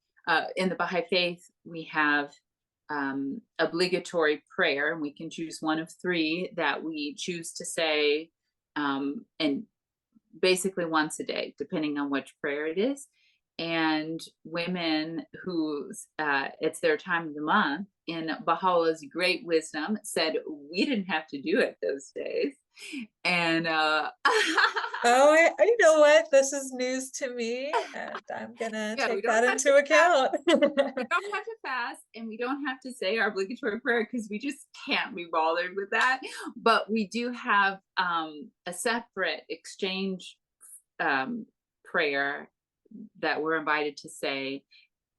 in the Baha'i Faith, we have obligatory prayer, and we can choose one of three that we choose to say, and basically once a day, depending on which prayer it is. And women who it's their time of the month, in Baha'u'llah's great wisdom, said we didn't have to do it those days. And oh, you know what? This is news to me, and I'm gonna take that into account. We don't have to fast, and we don't have to say our obligatory prayer because we just can't be bothered with that. But we do have a separate exchange prayer that we're invited to say,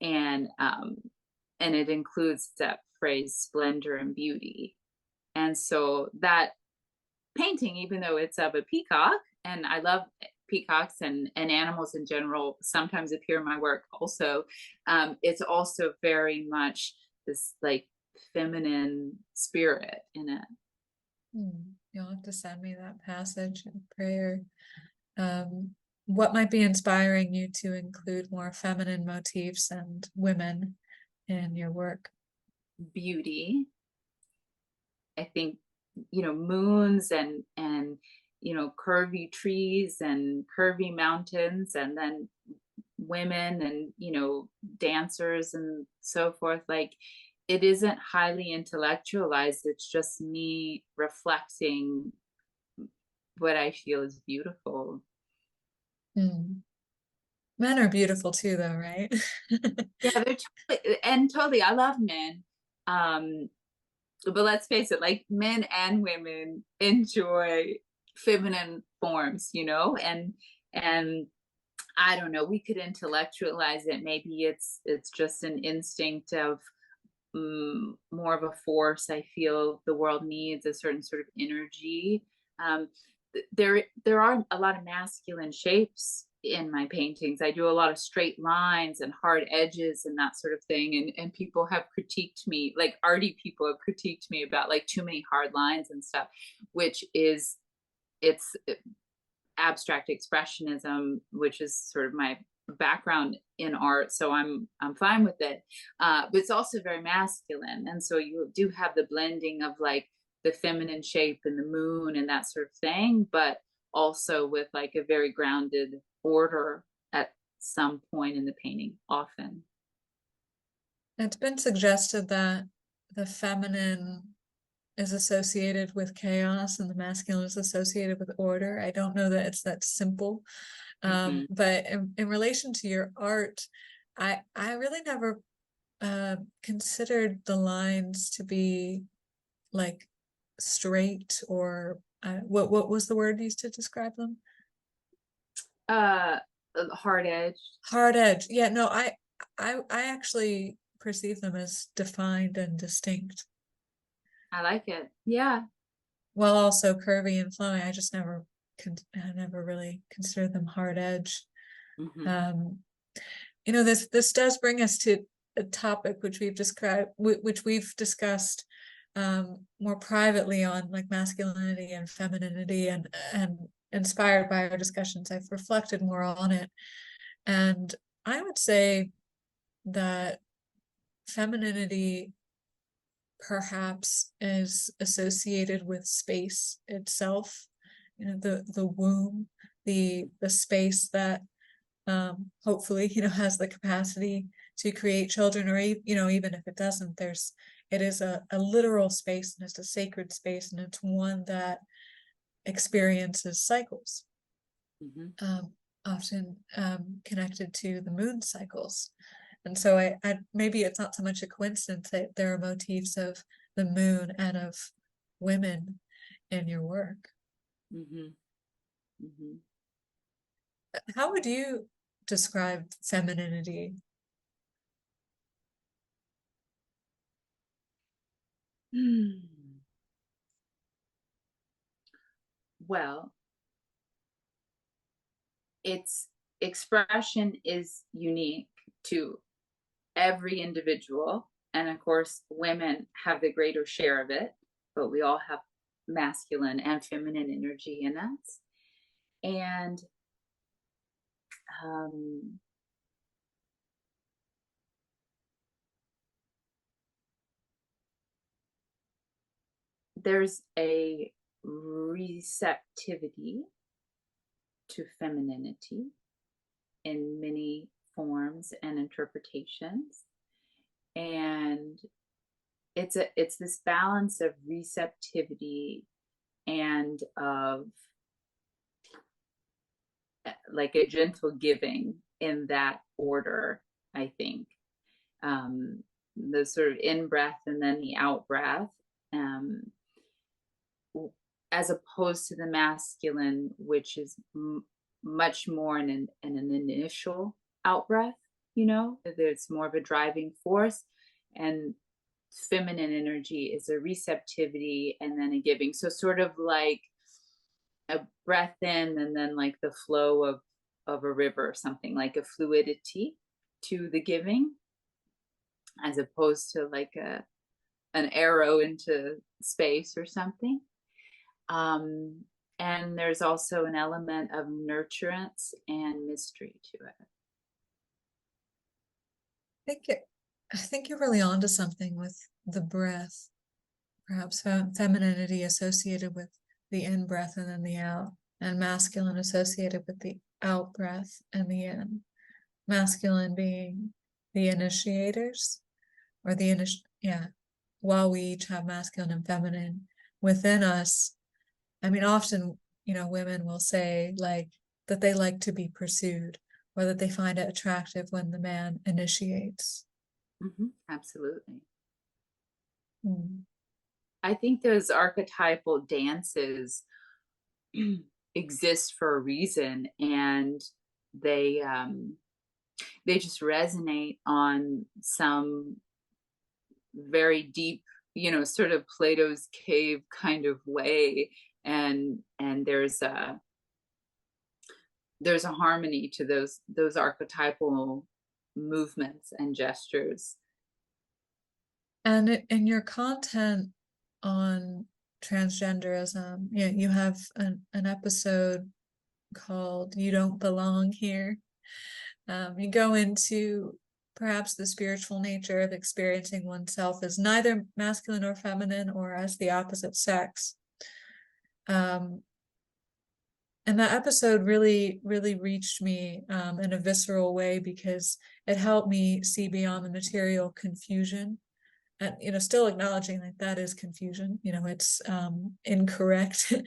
and it includes that phrase "Splendor and Beauty." And so that painting, even though it's of a peacock, and I love peacocks and animals in general sometimes appear in my work also, it's also very much this like feminine spirit in it. You'll have to send me that passage in prayer. What might be inspiring you to include more feminine motifs and women in your work? Beauty. I think, moons and curvy trees and curvy mountains, and then women and dancers and so forth. Like, it isn't highly intellectualized. It's just me reflecting what I feel is beautiful. Men are beautiful too, though, right? Yeah, they're totally, I love men. But let's face it, like, men and women enjoy feminine forms, and I don't know, we could intellectualize it. Maybe it's just an instinct of more of a force. I feel the world needs a certain sort of energy. There are a lot of masculine shapes in my paintings. I do a lot of straight lines and hard edges and that sort of thing. And people have critiqued me, like arty people have critiqued me about like too many hard lines and stuff, which is, it's abstract expressionism, which is sort of my background in art. So I'm fine with it. But it's also very masculine. And so you do have the blending of like the feminine shape and the moon and that sort of thing, but also with like a very grounded order at some point in the painting, often. It's been suggested that the feminine is associated with chaos and the masculine is associated with order. I don't know that it's that simple. But in relation to your art, I really never considered the lines to be like straight or what was the word used to describe them? Hard edge. Hard edge. Yeah, no, I actually perceive them as defined and distinct. I like it. Yeah. While also curvy and flowing. I just never really considered them hard edge. You know, this does bring us to a topic which we've discussed more privately on like masculinity and femininity, and inspired by our discussions, I've reflected more on it. And I would say that femininity perhaps is associated with space itself, you know, the womb, the space that hopefully, you know, has the capacity to create children, or you know, even if it doesn't, it is a literal space, and it's a sacred space, and it's one that experiences cycles, often connected to the moon cycles. And so I maybe it's not so much a coincidence that there are motifs of the moon and of women in your work. How would you describe femininity? Well, its expression is unique to every individual. And of course, women have the greater share of it, but we all have masculine and feminine energy in us. And there's a receptivity to femininity in many forms and interpretations. And it's this balance of receptivity and of like a gentle giving in that order, I think. The sort of in breath and then the out breath, as opposed to the masculine, which is much more an initial out breath, you know, there's more of a driving force, and feminine energy is a receptivity and then a giving. So sort of like a breath in and then like the flow of a river or something, like a fluidity to the giving, as opposed to like an arrow into space or something. And there's also an element of nurturance and mystery to it. I think you're really onto something with the breath. Perhaps femininity associated with the in breath and then the out, and masculine associated with the out breath and the in. Masculine being the initiators, or while we each have masculine and feminine within us. I mean, often, you know, women will say like that they like to be pursued, or that they find it attractive when the man initiates. Absolutely. I think those archetypal dances exist for a reason, and they just resonate on some very deep, you know, sort of Plato's cave kind of way, and there's a harmony to those archetypal movements and gestures. And in your content on transgenderism, you have an episode called "You Don't Belong Here." You go into perhaps the spiritual nature of experiencing oneself as neither masculine or feminine, or as the opposite sex. And that episode really, really reached me in a visceral way, because it helped me see beyond the material confusion and still acknowledging that that is confusion. It's incorrect to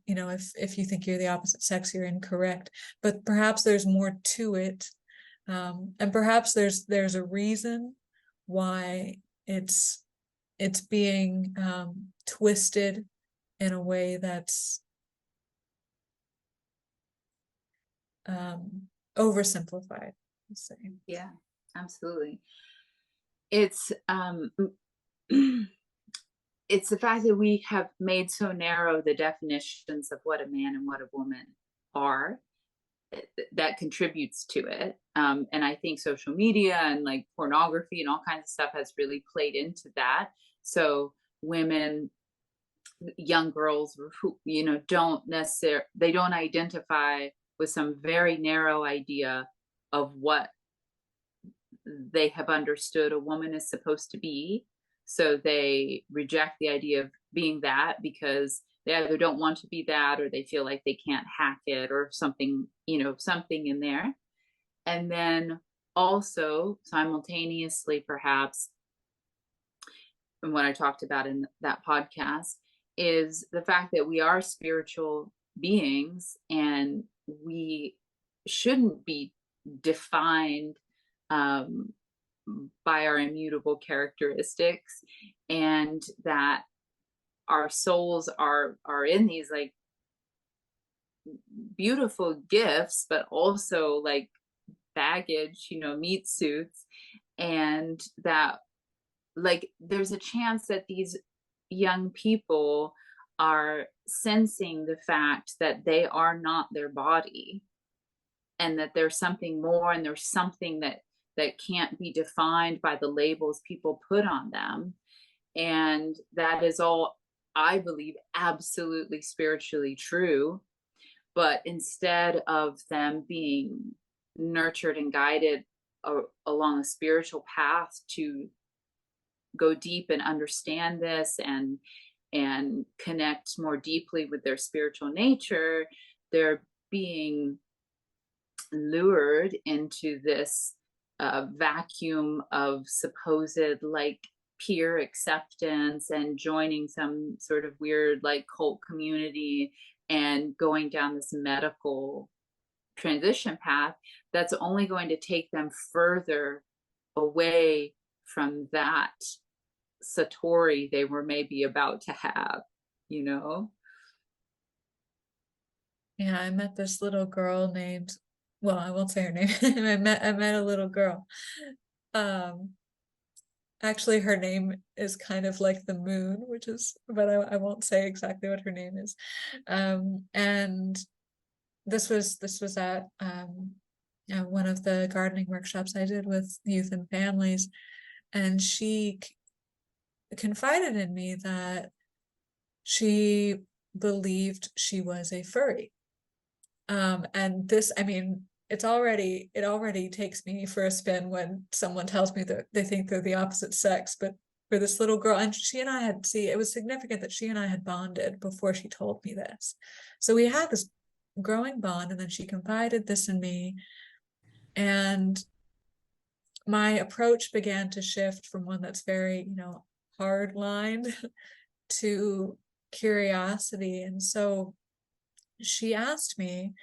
if you think you're the opposite sex, you're incorrect. But perhaps there's more to it, and perhaps there's a reason why it's being twisted in a way that's oversimplified, let's say. Yeah, absolutely. It's it's the fact that we have made so narrow the definitions of what a man and what a woman are that contributes to it. And I think social media and like pornography and all kinds of stuff has really played into that. So women, young girls who don't necessarily, they don't identify with some very narrow idea of what they have understood a woman is supposed to be. So they reject the idea of being that because they either don't want to be that, or they feel like they can't hack it, or something, something in there. And then also simultaneously, perhaps, and what I talked about in that podcast, is the fact that we are spiritual beings and we shouldn't be defined by our immutable characteristics, and that our souls are in these like beautiful gifts, but also like baggage, meat suits, and that like there's a chance that these young people are sensing the fact that they are not their body, and that there's something more, and there's something that can't be defined by the labels people put on them. And that is all, I believe, absolutely spiritually true. But instead of them being nurtured and guided along a spiritual path to go deep and understand this and connect more deeply with their spiritual nature, they're being lured into this vacuum of supposed like peer acceptance and joining some sort of weird like cult community and going down this medical transition path that's only going to take them further away from that satori they were maybe about to have. Yeah, I met this little girl named, well, I won't say her name. I met a little girl. Actually, her name is kind of like the moon, but I won't say exactly what her name is. And this was at one of the gardening workshops I did with youth and families, and she confided in me that she believed she was a furry. And this, I mean, it already takes me for a spin when someone tells me that they think they're the opposite sex. But for this little girl, and it was significant that she and I had bonded before she told me this. So we had this growing bond, and then she confided this in me, and my approach began to shift from one that's very, hard lined to curiosity. And so she asked me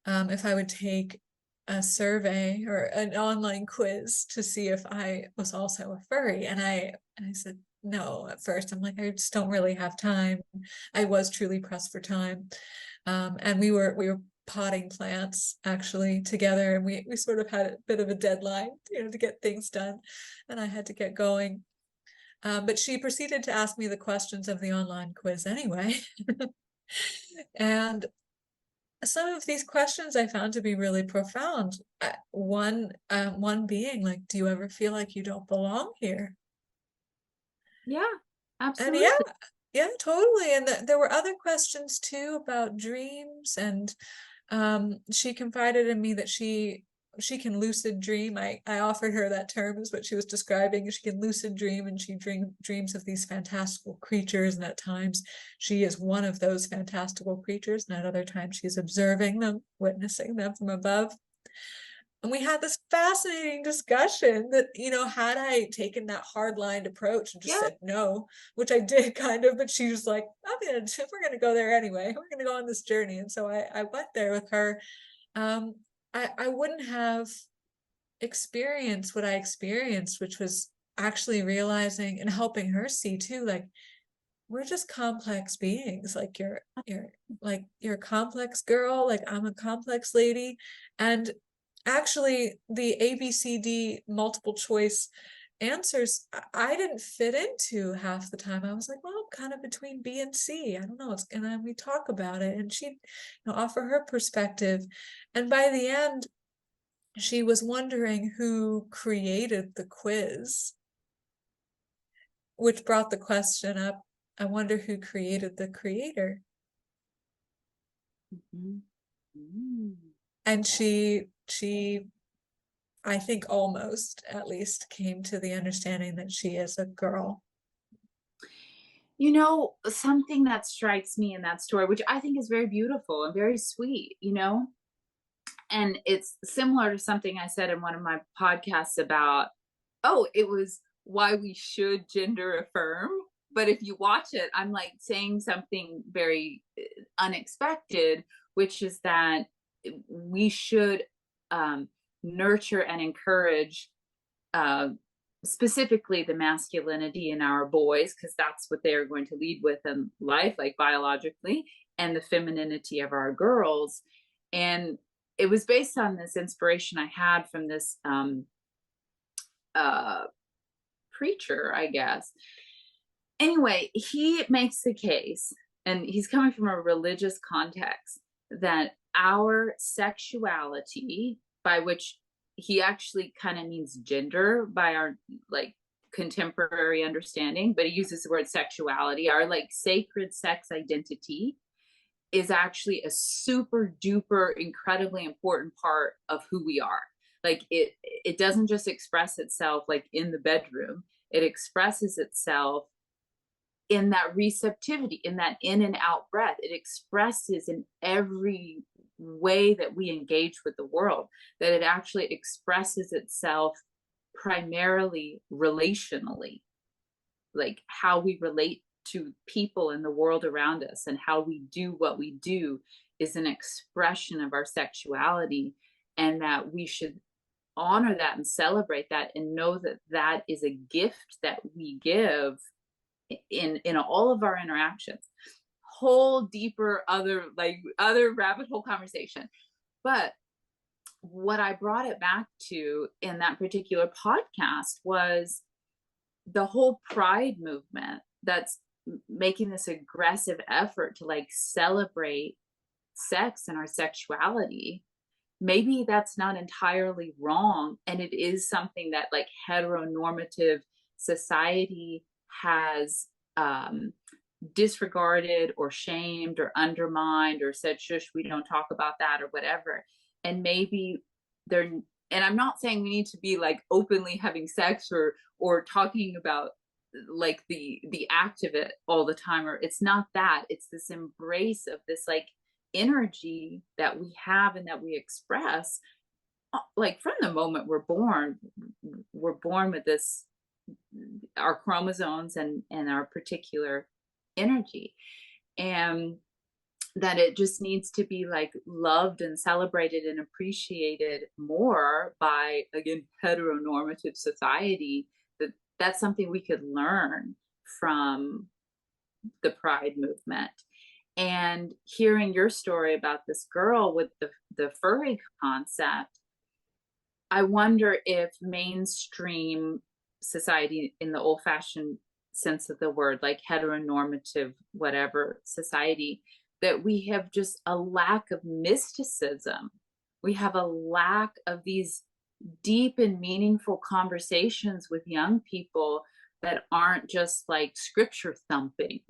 if I would take a survey or an online quiz to see if I was also a furry. And I said no at first. I'm like, I just don't really have time. I was truly pressed for time. And we were potting plants actually together, and we sort of had a bit of a deadline, to get things done, and I had to get going. But she proceeded to ask me the questions of the online quiz anyway. And some of these questions I found to be really profound. One being like, do you ever feel like you don't belong here? Yeah, absolutely. And yeah, totally. And there were other questions too about dreams. And she confided in me that she can lucid dream. I offered her that term is what she was describing. She can lucid dream, and she dreams of these fantastical creatures. And at times she is one of those fantastical creatures, and at other times she's observing them, witnessing them from above. And we had this fascinating discussion that, you know, had I taken that hard-lined approach and just Yeah. said no, which I did kind of, but she was like, we're gonna go there anyway. We're gonna go on this journey. And so I went there with her. I wouldn't have experienced what I experienced, which was actually realizing and helping her see too, like, we're just complex beings. Like you're a complex girl, like I'm a complex lady. And actually the ABCD multiple choice answers I didn't fit into half the time. I was like, well, I'm kind of between B and C. I don't know. And then we talk about it and she, you know, offer her perspective. And by the end, she was wondering who created the quiz, which brought the question up, I wonder who created the creator. Mhm. Mm. And she, I think almost at least came to the understanding that she is a girl. You know, something that strikes me in that story, which I think is very beautiful and very sweet, you know, and it's similar to something I said in one of my podcasts about, oh, it was why we should gender affirm. But if you watch it, I'm like saying something very unexpected, which is that we should nurture and encourage uh, specifically the masculinity in our boys, because that's what they are going to lead with in life, like biologically, and the femininity of our girls. And it was based on this inspiration I had from this uh, preacher, I guess. Anyway, he makes the case, and he's coming from a religious context, that our sexuality, by which he actually kind of means gender by our like contemporary understanding, but he uses the word sexuality, our like sacred sex identity is actually a super duper incredibly important part of who we are. Like it doesn't just express itself like in the bedroom, it expresses itself in that receptivity, in that in and out breath. It expresses in every way that we engage with the world, that it actually expresses itself primarily relationally, like how we relate to people in the world around us and how we do what we do is an expression of our sexuality, and that we should honor that and celebrate that and know that that is a gift that we give in all of our interactions. Whole deeper other rabbit hole conversation. But what I brought it back to in that particular podcast was the whole pride movement that's making this aggressive effort to like celebrate sex and our sexuality. Maybe that's not entirely wrong, and it is something that like heteronormative society has disregarded or shamed or undermined or said, shush, we don't talk about that or whatever. And maybe they're, and I'm not saying we need to be like openly having sex or talking about like the act of it all the time, or it's not that, it's this embrace of this like energy that we have and that we express like from the moment we're born with this, our chromosomes and our particular energy, and that it just needs to be like loved and celebrated and appreciated more by, again, heteronormative society. That's something we could learn from the pride movement. And hearing your story about this girl with the furry concept, I wonder if mainstream society in the old fashioned sense of the word, like heteronormative, whatever society, that we have just a lack of mysticism. We have a lack of these deep and meaningful conversations with young people that aren't just like scripture thumping.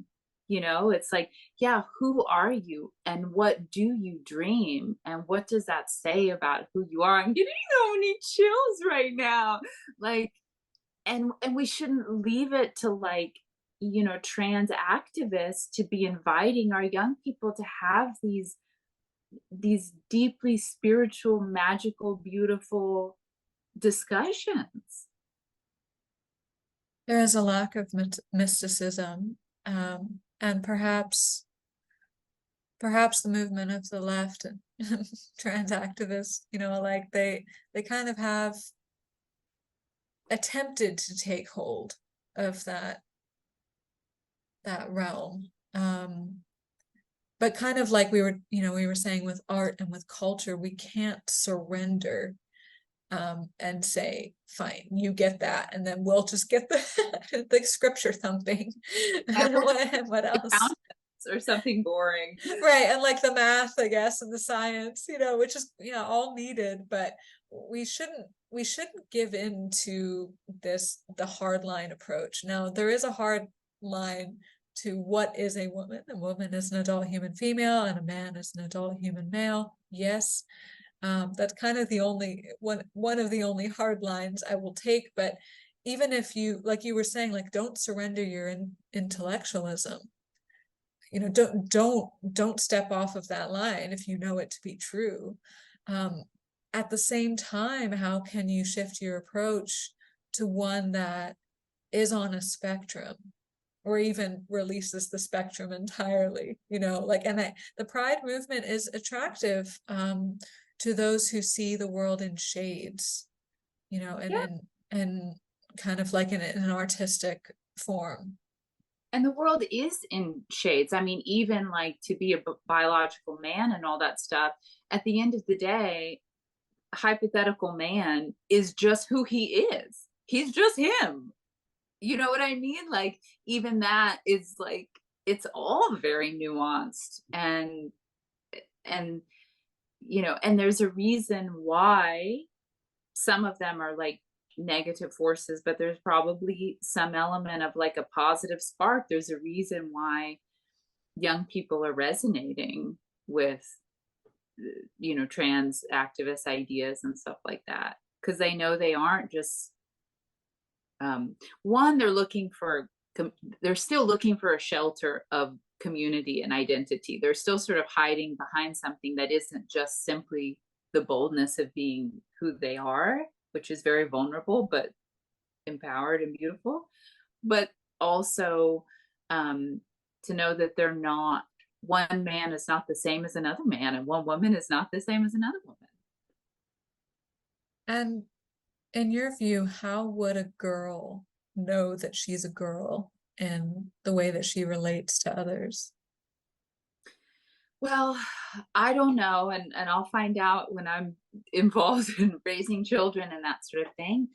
You know, it's like, yeah, who are you and what do you dream and what does that say about who you are? I'm getting so many chills right now. Like, and we shouldn't leave it to like, you know, trans activists to be inviting our young people to have these these deeply spiritual, magical, beautiful discussions. There is a lack of mysticism, and perhaps the movement of the left and trans activists, like they kind of have attempted to take hold of that realm. But kind of like we were saying with art and with culture, we can't surrender and say, fine, you get that, and then we'll just get the the scripture thumping. What else? Or something boring. Right, and like the math, I guess, and the science, which is all needed, but we shouldn't give in to the hard line approach. Now, there is a hard line to what is a woman. A woman is an adult human female, and a man is an adult human male. Yes. That's kind of the only one of the only hard lines I will take. But even if you, like you were saying, like, don't surrender your intellectualism. Don't step off of that line if you know it to be true. At the same time, how can you shift your approach to one that is on a spectrum, or even releases the spectrum entirely? And the Pride movement is attractive to those who see the world in shades, and kind of like in an artistic form. And the world is in shades. I mean, even like to be a biological man and all that stuff, at the end of the day, hypothetical man is just who he is. He's just him. You know what I mean? Like, even that is like, it's all very nuanced, and and there's a reason why some of them are like negative forces, but there's probably some element of like a positive spark. There's a reason why young people are resonating with trans activist ideas and stuff like that, because they know they aren't just one, they're still looking for a shelter of community and identity. They're still sort of hiding behind something that isn't just simply the boldness of being who they are, which is very vulnerable but empowered and beautiful. But also to know that they're not, one man is not the same as another man, and one woman is not the same as another woman. And in your view, how would a girl know that she's a girl in the way that she relates to others? Well, I don't know, and I'll find out when I'm involved in raising children and that sort of thing.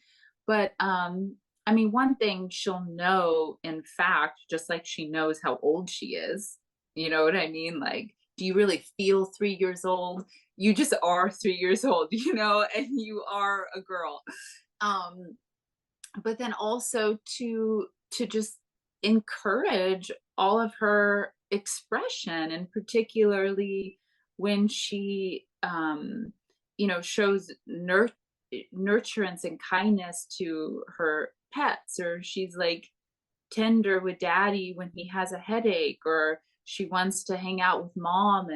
But I mean, one thing she'll know, in fact, just like she knows how old she is. You know what I mean? Like, do you really feel 3 years old? You just are 3 years old, and you are a girl. But then also to just encourage all of her expression, and particularly when she shows nurturance and kindness to her pets, or she's like tender with daddy when he has a headache, or she wants to hang out with mom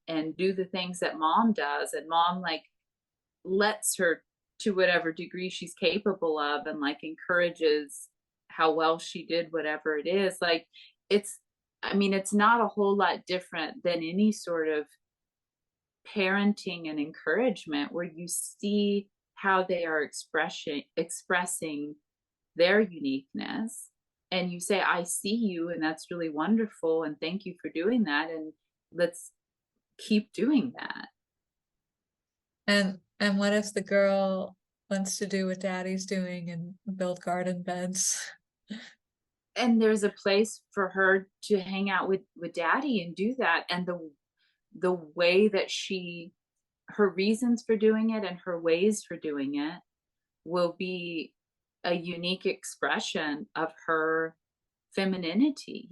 and do the things that mom does, and mom like lets her to whatever degree she's capable of, and like encourages how well she did whatever it is. Like, it's not a whole lot different than any sort of parenting and encouragement, where you see how they are expressing their uniqueness, and you say, I see you, and that's really wonderful, and thank you for doing that, and let's keep doing that. And what if the girl wants to do what daddy's doing and build garden beds? And there's a place for her to hang out with daddy and do that, and the way that her reasons for doing it and her ways for doing it will be a unique expression of her femininity.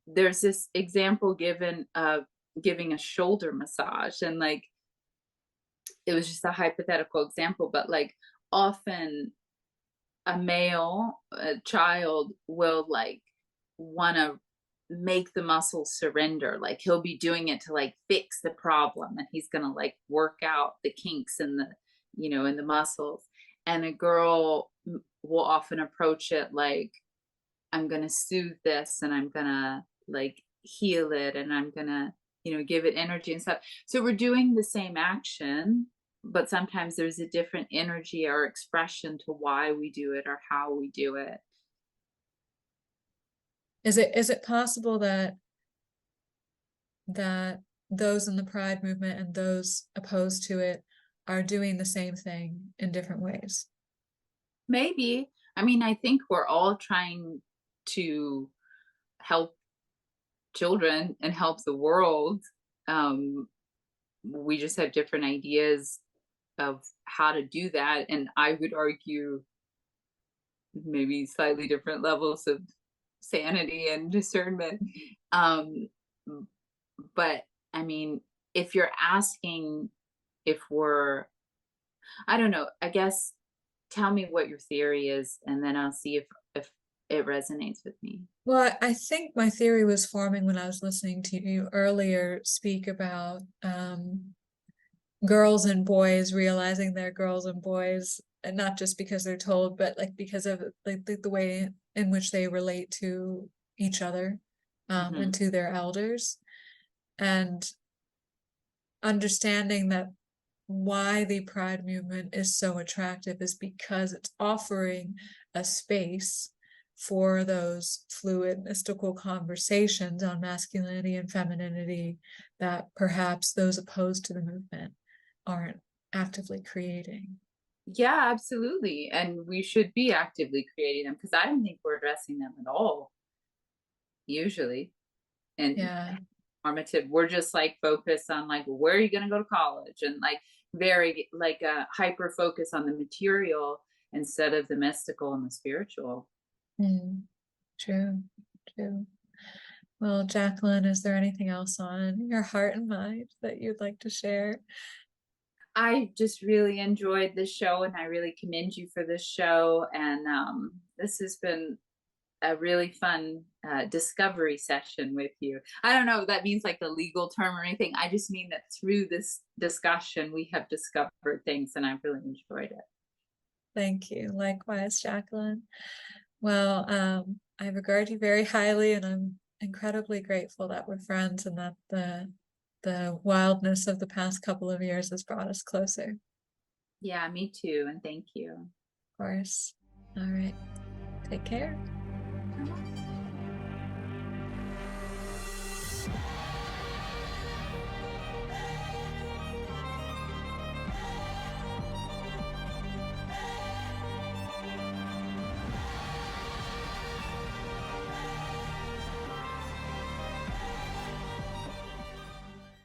There's this example given of giving a shoulder massage, and like, it was just a hypothetical example, but like, often a child will like want to make the muscle surrender. Like he'll be doing it to like fix the problem, and he's gonna like work out the kinks in the, in the muscles. And a girl will often approach it like, I'm gonna soothe this, and I'm gonna like heal it, and I'm gonna, give it energy and stuff. So we're doing the same action, but sometimes there's a different energy or expression to why we do it or how we do it. Is it possible that those in the Pride movement and those opposed to it are doing the same thing in different ways? Maybe. I mean, I think we're all trying to help children and help the world. We just have different ideas of how to do that. And I would argue maybe slightly different levels of sanity and discernment. But I mean, if you're asking if I don't know, I guess tell me what your theory is, and then I'll see if it resonates with me. Well, I think my theory was forming when I was listening to you earlier speak about girls and boys realizing they're girls and boys, and not just because they're told, but like because of like the way in which they relate to each other and to their elders, and understanding that why the Pride movement is so attractive is because it's offering a space for those fluid mystical conversations on masculinity and femininity that perhaps those opposed to the movement aren't actively creating. Yeah, absolutely. And we should be actively creating them, because I don't think we're addressing them at all, usually. And Yeah. normative, we're just like focused on like, where are you going to go to college, and like very like a hyper focus on the material instead of the mystical and the spiritual. True. Well, Jacqueline, is there anything else on your heart and mind that you'd like to share? I just really enjoyed this show, and I really commend you for this show. And this has been a really fun discovery session with you. I don't know if that means like the legal term or anything. I just mean that through this discussion, we have discovered things, and I've really enjoyed it. Thank you. Likewise, Jacqueline. Well, I regard you very highly, and I'm incredibly grateful that we're friends and that the wildness of the past couple of years has brought us closer. Yeah, me too. And thank you. Of course. All right. Take care.